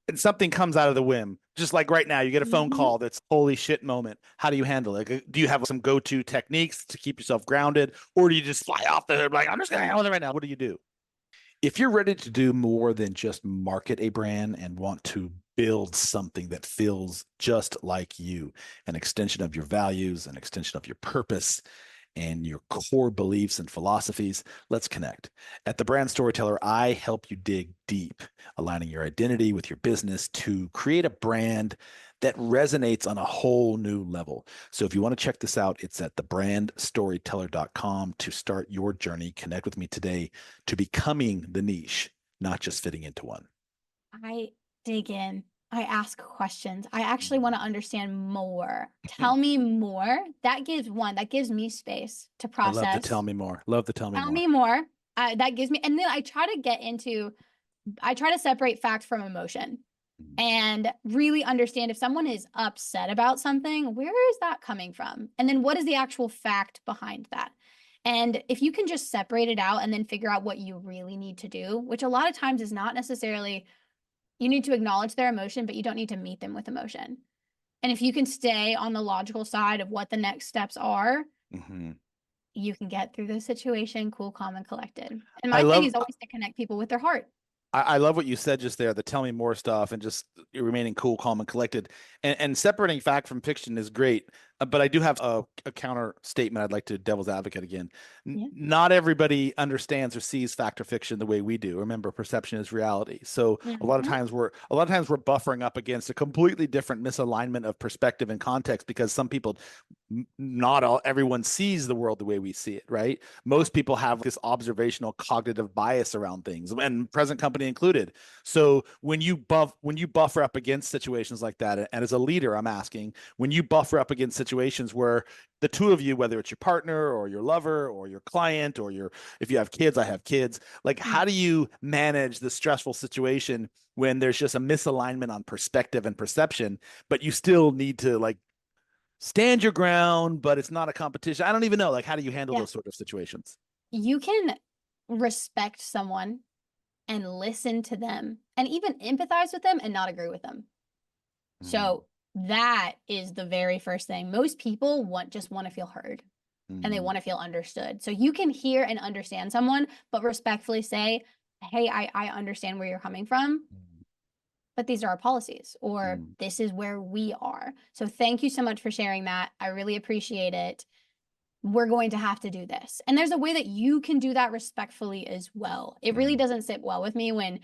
and something comes out of the whim. Just like right now, you get a phone
Mhm.
call that's holy shit moment. How do you handle it? Do you have some go-to techniques to keep yourself grounded, or do you just fly off the hood like I'm just gonna handle it right now? What do you do? If you're ready to do more than just market a brand and want to build something that feels just like you, an extension of your values, an extension of your purpose, and your core beliefs and philosophies, let's connect. At The Brand Storyteller, I help you dig deep, aligning your identity with your business to create a brand that resonates on a whole new level. So if you want to check this out, it's at thebrandstoryteller.com to start your journey. Connect with me today to becoming the niche, not just fitting into one.
I dig in. I ask questions. I actually want to
Mm.
understand more. Tell me more. That gives me space to
I love the tell
process.
me more. Love the tell me
Tell
more.
me more. That gives me, and then I try to separate fact from emotion
Mm.
and really understand if someone is upset about something, where is that coming from? And then what is the actual fact behind that? And if you can just separate it out and then figure out what you really need to do, which a lot of times is not necessarily, you need to acknowledge their emotion, but you don't need to meet them with emotion. And if you can stay on the logical side of what the next steps are,
Hmm.
you can get through the situation cool, calm, and collected. And
I
my thing
love
is always to connect people with their heart.
I love what you said just there, the tell me more stuff and just remaining cool, calm, and collected. And separating fact from fiction is great. But I do have a counter statement I'd like to devil's advocate again.
Yeah.
Not everybody understands or sees fact or fiction the way we do. Remember, perception is reality. So
Mm-hmm.
a lot of times we're buffering up against a completely different misalignment of perspective and context because some people, not all everyone sees the world the way we see it, right? Most people have this observational cognitive bias around things, and present company included. So when you buffer up against situations like that, and as a leader, I'm asking, when you buffer up against situations where the two of you, whether it's your partner or your lover or your client or your, if you have kids, I have kids, like how do you manage the stressful situation when there's just a misalignment on perspective and perception, but you still need to like stand your ground, but it's not a competition. I don't even know. Like, how do you handle
Yeah.
those sort of situations?
You can respect someone and listen to them and even empathize with them and not agree with them.
Mm,
So that is the very first thing. Most people just want to feel heard and they
mm,
want to feel understood. So you can hear and understand someone, but respectfully say, hey, I understand where you're coming from,
mm,
but these are our policies, or
mm,
this is where we are. So thank you so much for sharing that. I really appreciate it. We're going to have to do this. And there's a way that you can do that respectfully as well. It really
mm,
doesn't sit well with me when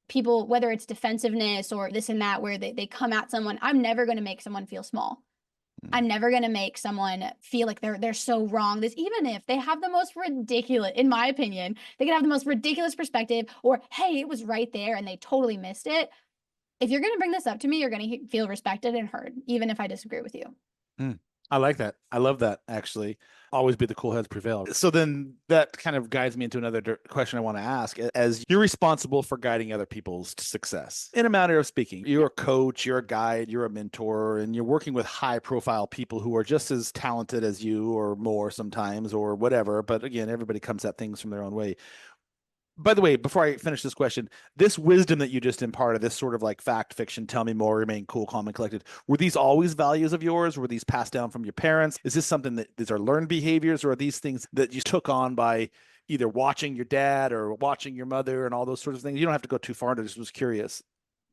people, whether it's defensiveness or this and that, where they come at someone. I'm never going to make someone feel small.
mm,
I'm never going to make someone feel like they're so wrong. This, even if they have the most ridiculous, in my opinion, they can have the most ridiculous perspective, or hey, it was right there and they totally missed it. If you're going to bring this up to me, you're going to feel respected and heard, even if I disagree with you.
mm. I like that. I love that, actually. Always be the cool heads prevail. So then that kind of guides me into another question I want to ask. As you're responsible for guiding other people's success, in a manner of speaking, you're a coach, you're a guide, you're a mentor, and you're working with high profile people who are just as talented as you or more sometimes or whatever. But again, everybody comes at things from their own way. By the way, before I finish this question, this wisdom that you just imparted, this sort of like fact, fiction, tell me more, remain cool, calm, and collected, were these always values of yours? Were these passed down from your parents? Is this something that these are learned behaviors, or are these things that you took on by either watching your dad or watching your mother and all those sorts of things? You don't have to go too far into this. I just was curious.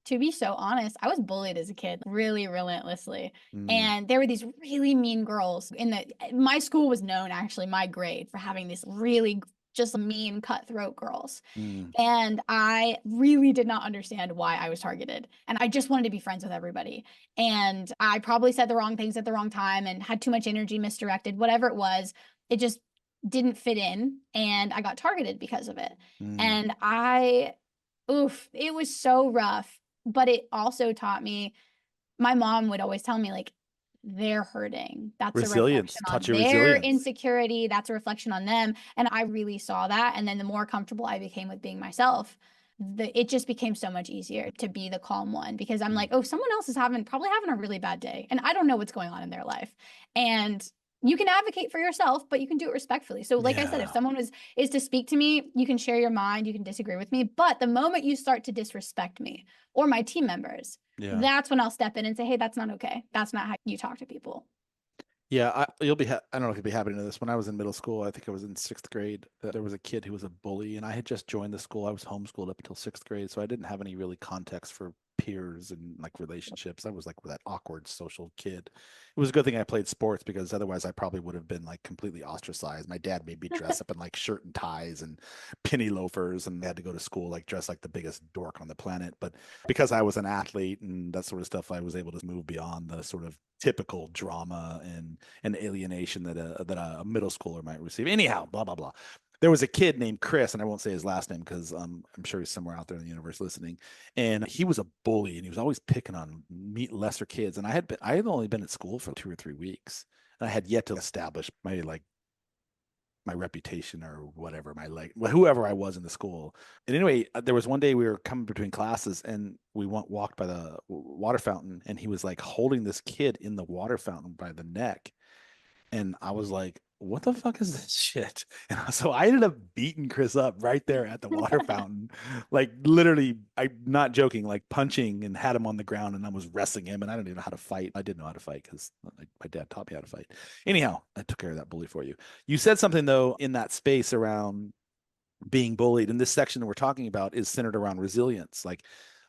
To be so honest, I was bullied as a kid really relentlessly.
Mm,
And there were these really mean girls in my school was known, actually, my grade, for having these really just mean cutthroat girls.
mm,
And I really did not understand why I was targeted. And I just wanted to be friends with everybody. And I probably said the wrong things at the wrong time and had too much energy misdirected, whatever it was. It just didn't fit in. And I got targeted because of it.
mm.
And oof, it was so rough. But it also taught me, my mom would always tell me, like, they're hurting. That's a
Resilience,
reflection
taught
on
you
their
resilience.
insecurity. That's a reflection on them. And I really saw that. And then the more comfortable I became with being myself, it just became so much easier to be the calm one because I'm like,
Mm.
oh, someone else is probably having a really bad day. And I don't know what's going on in their life. And you can advocate for yourself, but you can do it respectfully. So, like I said, if
Yeah.
someone is to speak to me, you can share your mind, you can disagree with me. But the moment you start to disrespect me or my team members,
Yeah.
that's when I'll step in and say, hey, that's not okay. That's not how you talk to people.
Yeah, I don't know if you'll be happy to know this. When I was in middle school, I think I was in sixth grade, there was a kid who was a bully, and I had just joined the school. I was homeschooled up until sixth grade, so I didn't have any really context for peers and like relationships. I was like that awkward social kid. It was a good thing I played sports because otherwise I probably would have been like completely ostracized. My dad made me dress up in like shirt and ties and penny loafers, and I had to go to school like dressed like the biggest dork on the planet. But because I was an athlete and that sort of stuff, I was able to move beyond the sort of typical drama and alienation that a middle schooler might receive. Anyhow, blah blah blah. there was a kid named Chris, and I won't say his last name because I'm sure he's somewhere out there in the universe listening. And he was a bully, and he was always picking on lesser kids. And I had only been at school for 2 or 3 weeks, and I had yet to establish my reputation or whatever, whoever I was in the school. And anyway, there was one day we were coming between classes, and we walked by the water fountain, and he was like holding this kid in the water fountain by the neck. And I was like, what the fuck is this shit? And so I ended up beating Chris up right there at the water fountain. Like literally, I'm not joking, like punching, and had him on the ground, and I was wrestling him, and I didn't even know how to fight. I didn't know how to fight because my dad taught me how to fight. Anyhow, I took care of that bully for you. You said something though in that space around being bullied, and this section that we're talking about is centered around resilience. Like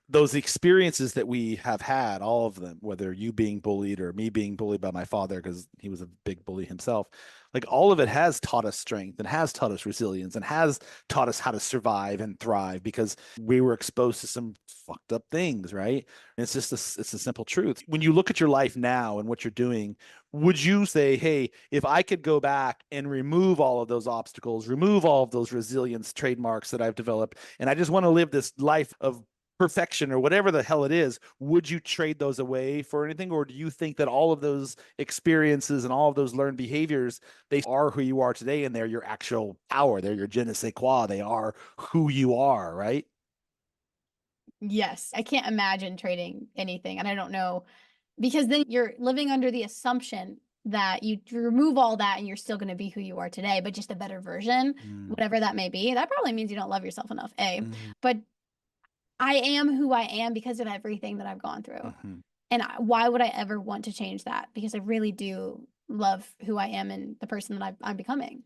those experiences that we have had, all of them, whether you being bullied or me being bullied by my father, because he was a big bully himself, like all of it has taught us strength and has taught us resilience and has taught us how to survive and thrive because we were exposed to some fucked up things, right? And it's just it's a simple truth. When you look at your life now and what you're doing, would you say, hey, if I could go back and remove all of those obstacles, remove all of those resilience trademarks that I've developed, and I just want to live this life of perfection or whatever the hell it is, would you trade those away for anything? Or do you think that all of those experiences and all of those learned behaviors, they are who you are today and they're your actual power? They're your je ne sais quoi. They are who you are, right?
Yes, I can't imagine trading anything. And I don't know, because then you're living under the assumption that you remove all that and you're still going to be who you are today, but just a better version, whatever that may be. That probably means you don't love yourself enough, A. But I am who I am because of everything that I've gone through. And why would I ever want to change that? Because I really do love who I am and the person that I'm becoming.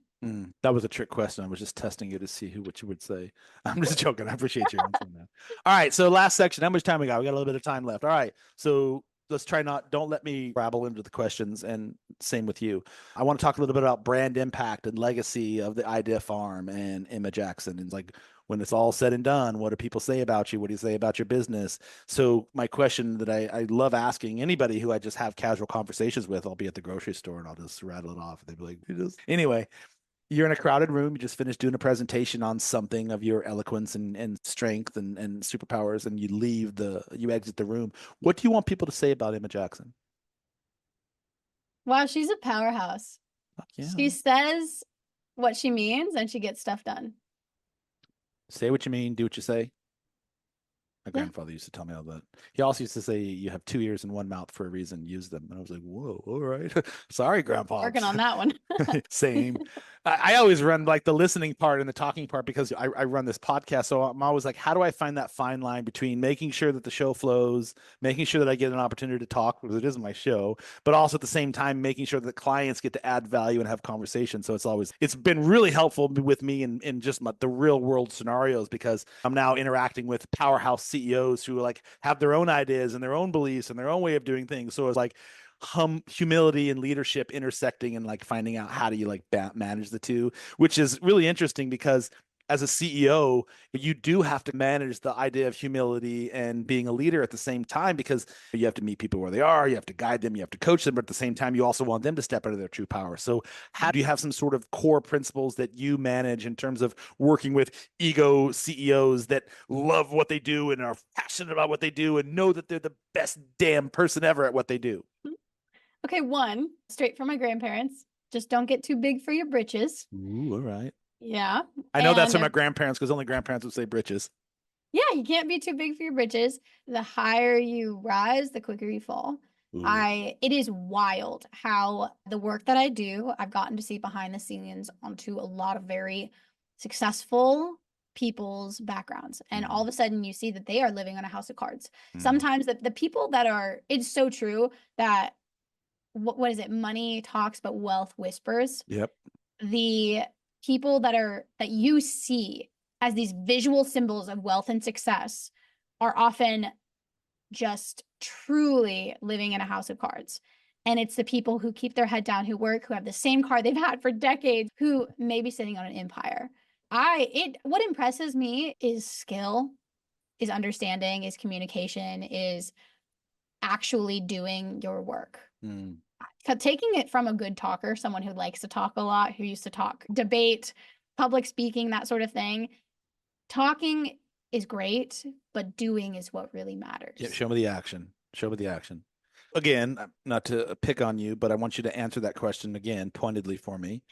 That was a trick question. I was just testing you to see what you would say. I'm just joking. I appreciate your answering that. All right. So last section. How much time we got? We got a little bit of time left. All right. So let's try don't let me rabble into the questions, and same with you. I want to talk a little bit about brand impact and legacy of the idea farm and Emma Jackson. And like, when it's all said and done, what do people say about you? What do you say about your business? So my question that I love asking anybody who I just have casual conversations with, I'll be at the grocery store and I'll just rattle it off. They'd be like, anyway, you're in a crowded room. You just finished doing a presentation on something of your eloquence and strength and superpowers, and you exit the room. What do you want people to say about Emma Jackson?
Wow, she's a powerhouse.
Yeah.
She says what she means and she gets stuff done.
Say what you mean, do what you say. My
Yeah.
grandfather used to tell me all that. He also used to say, you have 2 ears and one mouth for a reason, use them. And I was like, whoa, all right. Sorry, Grandpa.
Working on that one.
Same. I always run like the listening part and the talking part because I run this podcast. So I'm always like, how do I find that fine line between making sure that the show flows, making sure that I get an opportunity to talk because it is my show, but also at the same time, making sure that clients get to add value and have conversations. So it's been really helpful with me in just the real world scenarios because I'm now interacting with powerhouse CEOs who like have their own ideas and their own beliefs and their own way of doing things. So it's like, humility and leadership intersecting and like finding out how do you like manage the two, which is really interesting because as a CEO, you do have to manage the idea of humility and being a leader at the same time because you have to meet people where they are, you have to guide them, you have to coach them, but at the same time, you also want them to step into their true power. So, how do you have some sort of core principles that you manage in terms of working with ego CEOs that love what they do and are passionate about what they do and know that they're the best damn person ever at what they do?
Okay, one, straight from my grandparents. Just don't get too big for your britches.
Ooh, all right.
Yeah.
I know that's from my grandparents because only grandparents would say britches.
Yeah, you can't be too big for your britches. The higher you rise, the quicker you fall.
Ooh.
It is wild how the work that I do, I've gotten to see behind the scenes onto a lot of very successful people's backgrounds. And all of a sudden you see that they are living on a house of cards. Sometimes the people that are, it's so true that what is it? Money talks, but wealth whispers.
Yep.
The people that you see as these visual symbols of wealth and success are often just truly living in a house of cards. And it's the people who keep their head down, who work, who have the same car they've had for decades, who may be sitting on an empire. What impresses me is skill, is understanding, is communication, is actually doing your work. Taking it from a good talker, someone who likes to talk a lot, who used to talk, debate, public speaking, that sort of thing. Talking is great, but doing is what really
Yeah,
matters.
show me the action. Show me the action. Again, not to pick on you, but I want you to answer that question again pointedly for me.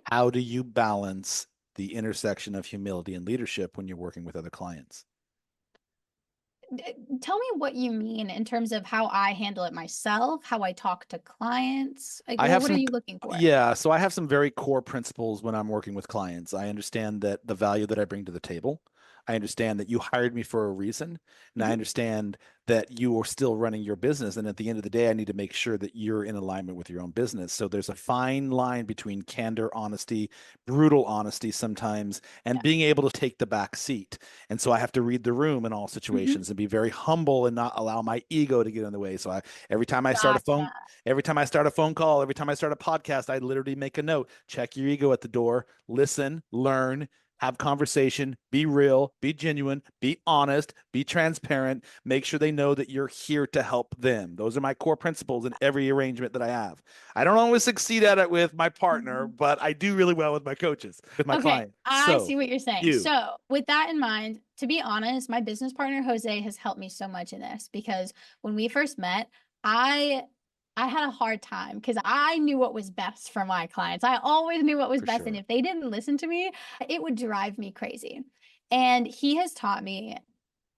How do you balance the intersection of humility and leadership when you're working with other clients?
Tell me what you mean in terms of how I handle it myself, how I talk to clients. Like,
I
well,
have
what are
some,
you looking for?
yeah, so I have some very core principles when I'm working with clients. I understand that the value that I bring to the table. I understand that you hired me for a reason, and I
Mhm.
understand that you are still running your business. And at the end of the day, I need to make sure that you're in alignment with your own business. So there's a fine line between candor, honesty, brutal honesty sometimes, and
Yeah.
being able to take the back seat. And so I have to read the room in all
Mhm.
situations and be very humble and not allow my ego to get in the way. So every time I start a phone,
Gotcha.
every time I start a phone call, every time I start a podcast, I literally make a note. Check your ego at the door, listen, learn, have conversation, be real, be genuine, be honest, be transparent, make sure they know that you're here to help them. Those are my core principles in every arrangement that I have. I don't always succeed at it with my partner,
Mhm.
but I do really well with my coaches, with my
Okay,
client.
I
So,
see what you're saying.
you,
So, with that in mind, to be honest, my business partner Jose has helped me so much in this because when we first met, I I had a hard time because I knew what was best for my clients. I always knew what was
for
best, and
sure.
if they didn't listen to me, it would drive me crazy. And he has taught me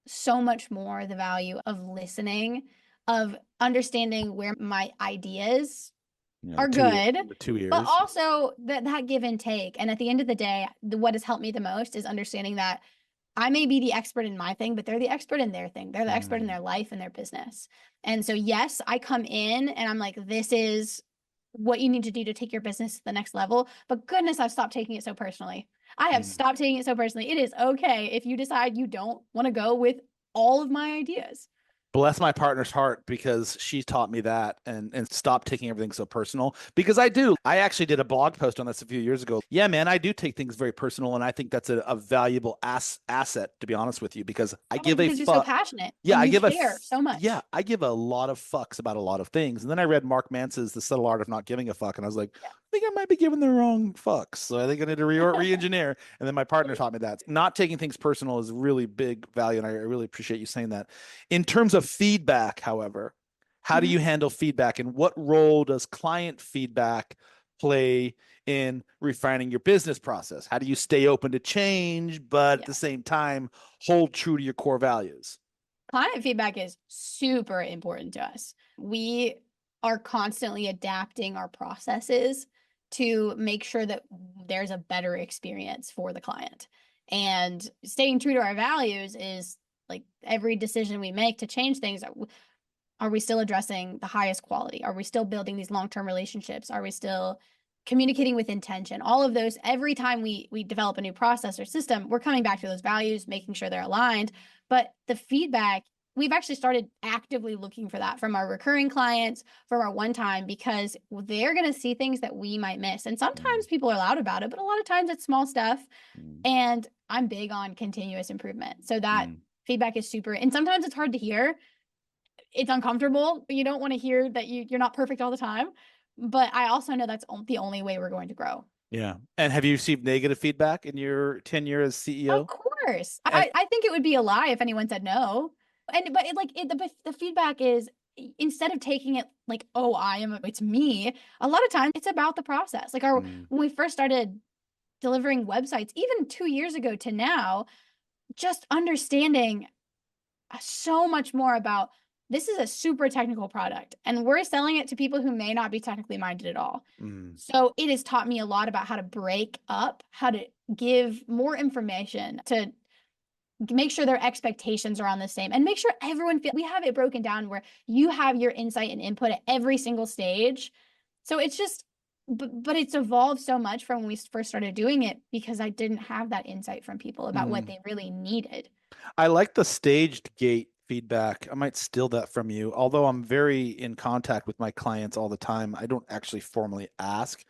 so much more the value of listening, of understanding where my ideas
You know,
are good,
the two
but
ears.
also that give and take. And at the end of the day, what has helped me the most is understanding that I may be the expert in my thing, but they're the expert in their thing. They're the expert in
Mm,
their life and their business. And so, yes, I come in and I'm like, this is what you need to do to take your business to the next level. But goodness, I've stopped taking it so personally. I have
mm.
stopped taking it so personally. It is okay if you decide you don't want to go with all of my ideas.
Bless my partner's heart because she taught me that and stopped taking everything so personal because I do. I actually did a blog post on this a few years ago. Yeah, man, I do take things very personal and I think that's a valuable asset to be honest with you because I
Probably
give a
because you're so
fuck.
passionate
Yeah,
and
I
you
give a
care so
yeah,
much.
I give a lot of fucks about a lot of things. And then I read Mark Manson's The Subtle Art of Not Giving a Fuck and I was like, I think I might be giving the wrong fucks. So I think I need to re-engineer. And then my partner taught me that. Not taking things personal is really big value and I really appreciate you saying that. In terms of feedback, however, how do
Mhm.
you handle feedback and what role does client feedback play in refining your business process? How do you stay open to change, but at
Yeah.
the same time, hold true to your core values?
Client feedback is super important to us. We are constantly adapting our processes to make sure that there's a better experience for the client. And staying true to our values is like every decision we make to change things. Are we still addressing the highest quality? Are we still building these long-term relationships? Are we still communicating with intention? All of those, every time we develop a new process or system, we're coming back to those values, making sure they're aligned. But the feedback, we've actually started actively looking for that from our recurring clients, from our one time, because they're going to see things that we might miss. And
Mm,
sometimes people are loud about it, but a lot of times it's small stuff.
mm,
And I'm big on continuous improvement. So that
mm.
feedback is super, and sometimes it's hard to hear, it's uncomfortable. You don't want to hear that you're not perfect all the time. But I also know that's the only way we're going to grow.
Yeah. And have you received negative feedback in your tenure as
Of
CEO?
course.
And
I think it would be a lie if anyone said no. And but the feedback is, instead of taking it like, oh, it's me, a lot of times it's about the process. Like our
mm,
when we first started delivering websites, even 2 years ago to now, just understanding so much more about, this is a super technical product and we're selling it to people who may not be technically minded at all.
mm,
So it has taught me a lot about how to break up, how to give more information, to make sure their expectations are on the same, and make sure everyone feel, we have it broken down where you have your insight and input at every single stage. So it's just, but it's evolved so much from when we first started doing it because I didn't have that insight from people about what
mm.
they really needed.
I like the staged gate feedback. I might steal that from you. Although I'm very in contact with my clients all the time, I don't actually formally ask.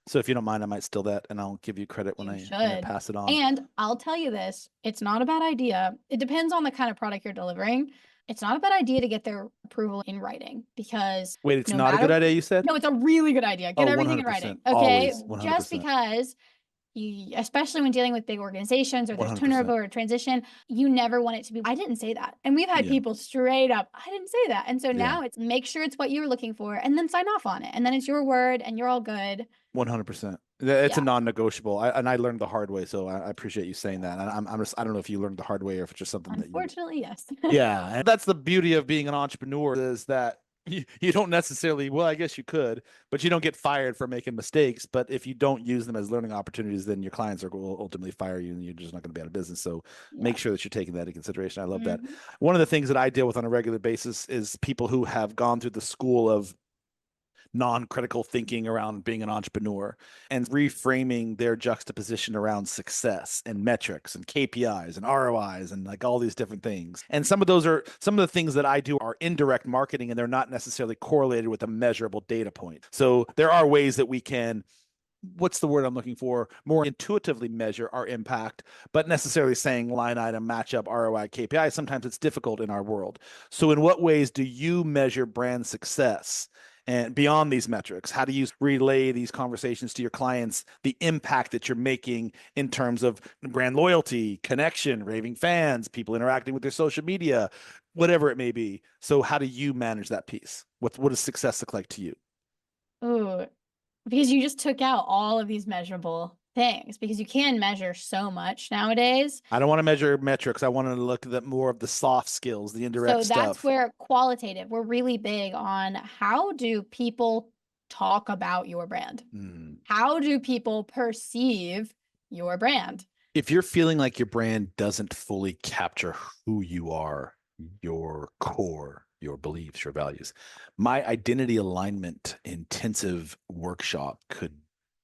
So if you don't mind, I might steal that and I'll give you credit
You
when I
should.
pass it on.
And I'll tell you this, it's not a bad idea. It depends on the kind of product you're delivering. It's not a bad idea to get their approval in writing because
Wait, it's
no
not a good
matter,
idea, you said?
no, it's a really good idea. Get
Oh,
everything in writing.
100%.
Okay.
Always
Just
100%.
because especially when dealing with big organizations or there's
100%.
turnover or transition, you never want it to be, I didn't say that. And we've had
Yeah.
people straight up, I didn't say that. And so
Yeah.
now it's make sure it's what you were looking for and then sign off on it. And then it's your word and you're all good.
100%. It's a
Yeah.
non-negotiable. And I learned the hard way, so I appreciate you saying that. And I'm just, I don't know if you learned the hard way or if it's just something that you.
Unfortunately, yes.
Yeah, and that's the beauty of being an entrepreneur is that you don't necessarily, well, I guess you could, but you don't get fired for making mistakes. But if you don't use them as learning opportunities, then your clients will ultimately fire you and you're just not going to be out of business. So
Yeah.
make sure that you're taking that into consideration. I love that.
Mhm.
One of the things that I deal with on a regular basis is people who have gone through the school of non-critical thinking around being an entrepreneur and reframing their juxtaposition around success and metrics and KPIs and ROIs and like all these different things. And some of those are some of the things that I do are indirect marketing and they're not necessarily correlated with a measurable data point. So there are ways that we can what's the word I'm looking for? More intuitively measure our impact, but necessarily saying line item, matchup, ROI, KPI, sometimes it's difficult in our world. So, in what ways do you measure brand success? And beyond these metrics, how do you relay these conversations to your clients, the impact that you're making in terms of brand loyalty, connection, raving fans, people interacting with their social media, whatever it may be? So, how do you manage that piece? What does success look like to you?
Ooh, because you just took out all of these measurable things because you can measure so much nowadays.
I don't want to measure metrics. I want to look at more of the soft skills, the indirect
So that's
stuff.
where qualitative, we're really big on how do people talk about your brand?
Mm.
How do people perceive your brand?
If you're feeling like your brand doesn't fully capture who you are, your core, your beliefs, your values, my identity alignment intensive workshop could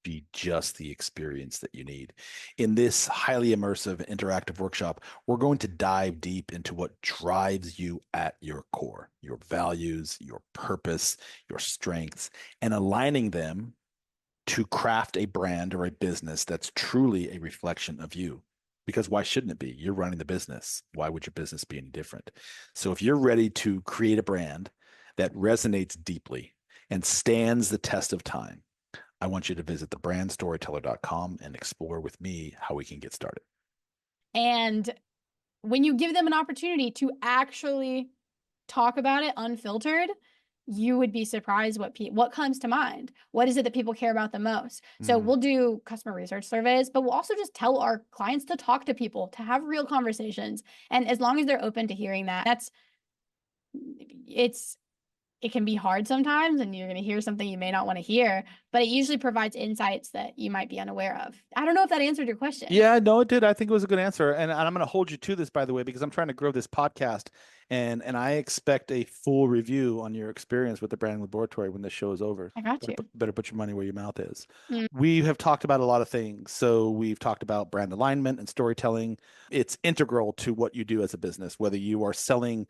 be just the experience that you need. In this highly immersive interactive workshop, we're going to dive deep into what drives you at your core, your values, your purpose, your strengths, and aligning them to craft a brand or a business that's truly a reflection of you. Because why shouldn't it be? You're running the business. Why would your business be any different? So if you're ready to create a brand that resonates deeply and stands the test of time, I want you to visit thebrandstoryteller.com and explore with me how we can get started.
And when you give them an opportunity to actually talk about it unfiltered, you would be surprised what comes to mind. What is it that people care about the most? So
Mm.
we'll do customer research surveys, but we'll also just tell our clients to talk to people, to have real conversations. And as long as they're open to hearing that, it's it can be hard sometimes and you're going to hear something you may not want to hear, but it usually provides insights that you might be unaware of. I don't know if that answered your question.
Yeah, no, it did. I think it was a good answer. And I'm going to hold you to this, by the way, because I'm trying to grow this podcast and I expect a full review on your experience with the branding laboratory when this show is over.
I got you.
Better put your money where your mouth is.
Mm.
We have talked about a lot of things. So we've talked about brand alignment and storytelling. It's integral to what you do as a business, whether you are selling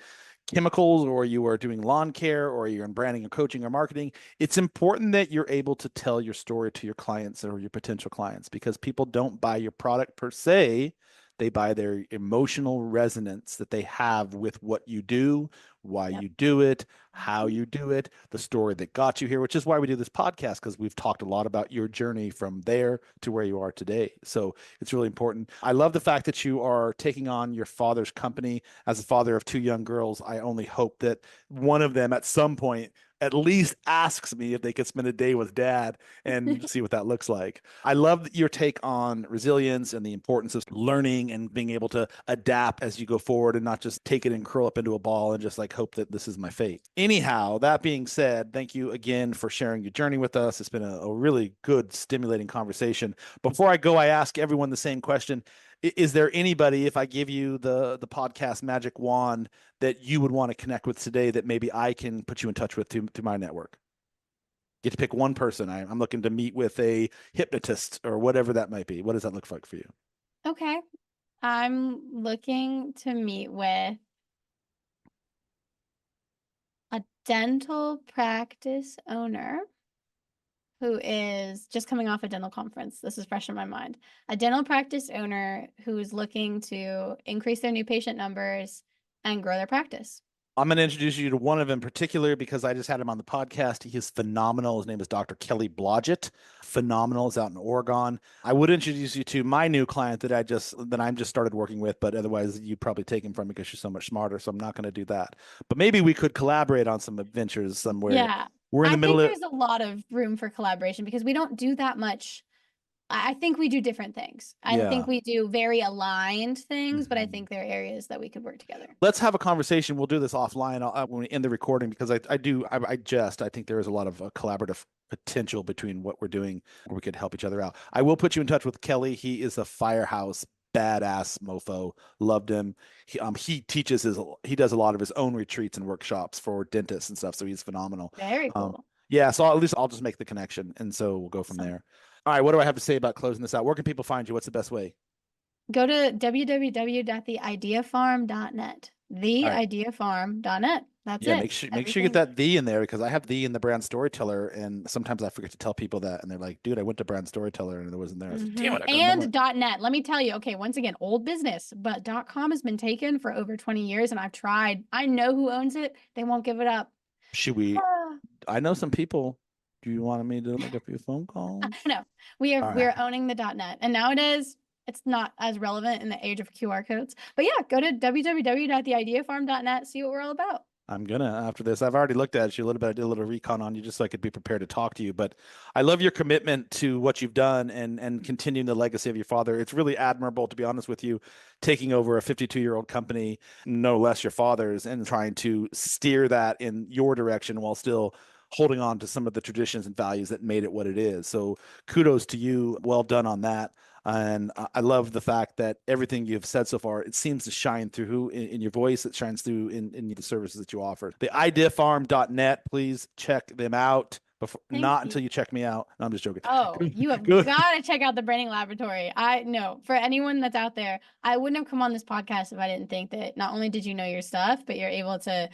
chemicals or you are doing lawn care or you're in branding and coaching or marketing. It's important that you're able to tell your story to your clients or your potential clients because people don't buy your product per se. They buy their emotional resonance that they have with what you do, why
Yep.
you do it, how you do it, the story that got you here, which is why we do this podcast, because we've talked a lot about your journey from there to where you are today. So it's really important. I love the fact that you are taking on your father's company. As a father of two young girls, I only hope that one of them at some point at least asks me if they could spend a day with dad and see what that looks like. I love your take on resilience and the importance of learning and being able to adapt as you go forward and not just take it and curl up into a ball and just like hope that this is my fate. Anyhow, that being said, thank you again for sharing your journey with us. It's been a really good, stimulating conversation. Before I go, I ask everyone the same question. Is there anybody, if I give you the podcast magic wand, that you would want to connect with today that maybe I can put you in touch with to my network? Get to pick one person. I'm looking to meet with a hypnotist or whatever that might be. What does that look like for you?
Okay. I'm looking to meet with a dental practice owner who is just coming off a dental conference. This is fresh in my mind. A dental practice owner who's looking to increase their new patient numbers and grow their practice.
I'm going to introduce you to one of them in particular because I just had him on the podcast. He is phenomenal. His name is Dr. Kelly Blodgett. Phenomenal. Is out in Oregon. I would introduce you to my new client that I'm just started working with, but otherwise you'd probably take him from me because she's so much smarter. So I'm not going to do that. But maybe we could collaborate on some adventures somewhere.
Yeah.
We're in the
I
middle
think
of
there's a lot of room for collaboration because we don't do that much. I think we do different things. I think
yeah.
we do very aligned things, but I
Mhm.
think there are areas that we could work together.
Let's have a conversation. We'll do this offline when we end the recording because I think there is a lot of collaborative potential between what we're doing where we could help each other out. I will put you in touch with Kelly. He is a firehouse badass mofo. Loved him. He does a lot of his own retreats and workshops for dentists and stuff. So he's phenomenal.
Very
Um,
cool.
yeah. So at least I'll just make the connection. And so we'll go from
Awesome.
there. All right. What do I have to say about closing this out? Where can people find you? What's the best way?
Go to www.theideafarm.net.
All right.
Theideafarm.net. That's
Yeah,
it.
make sure you get
Everything.
that the in there because I have the in the brand storyteller, and sometimes I forget to tell people that, and they're like, "Dude, I went to brand storyteller and it wasn't there." I said, "Damn it, I can remember."
And .net. Let me tell you, okay, once again, old business, but .com has been taken for over 20 years and I've tried. I know who owns it. They won't give it up.
Should we? I know some people. Do you want me to make a few phone calls?
No, we are
All
we're
right.
owning the .net. And nowadays it's not as relevant in the age of QR codes. But yeah, go to www.theideafarm.net, see what we're all about.
I'm gonna after this. I've already looked at you a little bit. I did a little recon on you just so I could be prepared to talk to you. But I love your commitment to what you've done and continuing the legacy of your father. It's really admirable, to be honest with you, taking over a 52-year-old company, no less your father's, and trying to steer that in your direction while still holding on to some of the traditions and values that made it what it is. So kudos to you. Well done on that. And I love the fact that everything you've said so far, it seems to shine through in your voice. It shines through in the services that you offer. The ideafarm.net, please check them out. Before,
Thank
not
you.
until you check me out. No, I'm just joking.
Oh, you have
Good.
got to check out the branding laboratory. I know for anyone that's out there, I wouldn't have come on this podcast if I didn't think that not only did you know your stuff, but you're able to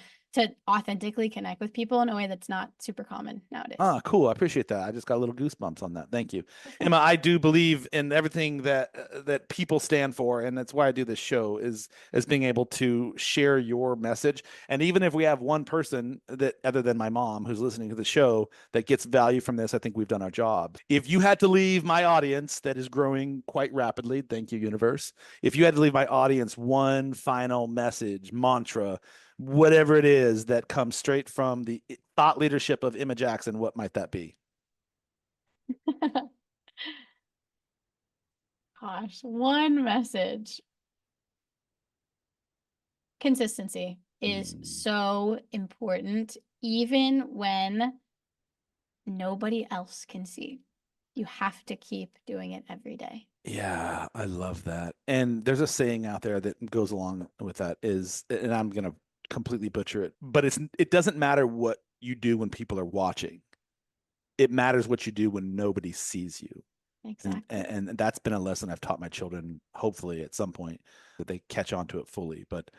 authentically connect with people in a way that's not super common nowadays.
Ah, cool. I appreciate that. I just got a little goosebumps on that. Thank you, Emma. I do believe in everything that people stand for, and that's why I do this show is being able to share your message. And even if we have one person that, other than my mom, who's listening to the show that gets value from this, I think we've done our job. If you had to leave my audience that is growing quite rapidly, thank you, universe. If you had to leave my audience one final message, mantra, whatever it is that comes straight from the thought leadership of Emma Jackson, what might that be?
Gosh, one message. Consistency is
Mm,
so important, even when nobody else can see. You have to keep doing it every day.
yeah, I love that. And there's a saying out there that goes along with that is, and I'm gonna completely butcher it, but it doesn't matter what you do when people are watching. It matters what you do when nobody sees you.
Exactly.
And that's been a lesson I've taught my children, hopefully at some point that they catch on to it fully. But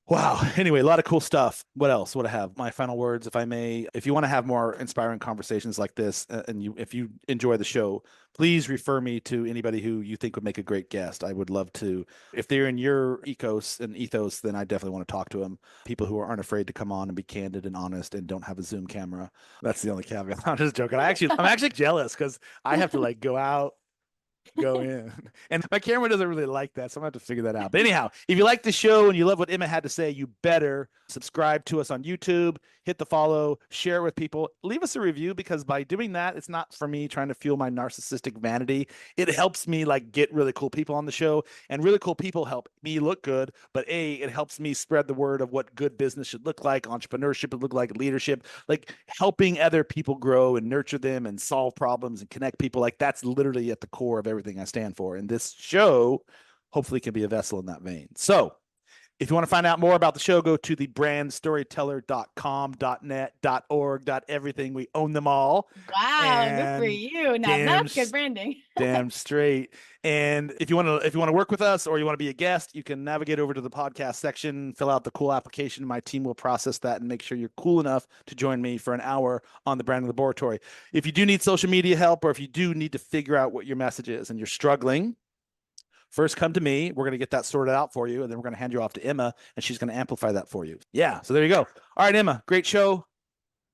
wow. Anyway, a lot of cool stuff. What else would I have? My final words, if I may. If you want to have more inspiring conversations like this, if you enjoy the show, please refer me to anybody who you think would make a great guest. I would love to. If they're in your ethos, then I definitely want to talk to them. People who aren't afraid to come on and be candid and honest and don't have a Zoom camera. That's the only caveat. I'm just joking. I'm actually jealous because I have to like go in. And my camera doesn't really like that, so I'm gonna have to figure that out. But anyhow, if you like the show and you love what Emma had to say, you better subscribe to us on YouTube, hit the follow, share it with people, leave us a review because by doing that, it's not for me trying to fuel my narcissistic vanity. It helps me like get really cool people on the show, and really cool people help me look good. But it helps me spread the word of what good business should look like, entrepreneurship should look like, leadership, like helping other people grow and nurture them and solve problems and connect people. Like that's literally at the core of everything I stand for. And this show hopefully can be a vessel in that vein. So if you want to find out more about the show, go to the brandstoryteller.com.net.org. Everything. We own them all.
Wow, good for
And
you. Now
damn
that's good branding.
damn straight. And if you want to work with us or you want to be a guest, you can navigate over to the podcast section, fill out the cool application. My team will process that and make sure you're cool enough to join me for an hour on the branding laboratory. If you do need social media help or if you do need to figure out what your message is and you're struggling, First, come to me. We're going to get that sorted out for you. And then we're going to hand you off to Emma, and she's going to amplify that for you. Yeah. So there you go. All right, Emma, great show.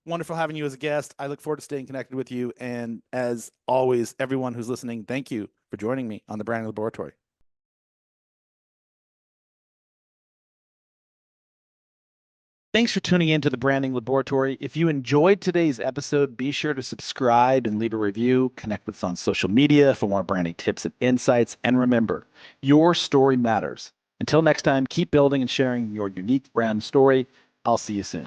Wonderful having you as a guest. I look forward to staying connected with you. And as always, everyone who's listening, thank you for joining me on the Branding Laboratory. Thanks for tuning in to the Branding Laboratory. If you enjoyed today's episode, be sure to subscribe and leave a review. Connect with us on social media for more branding tips and insights. And remember, your story matters. Until next time, keep building and sharing your unique brand story. I'll see you soon.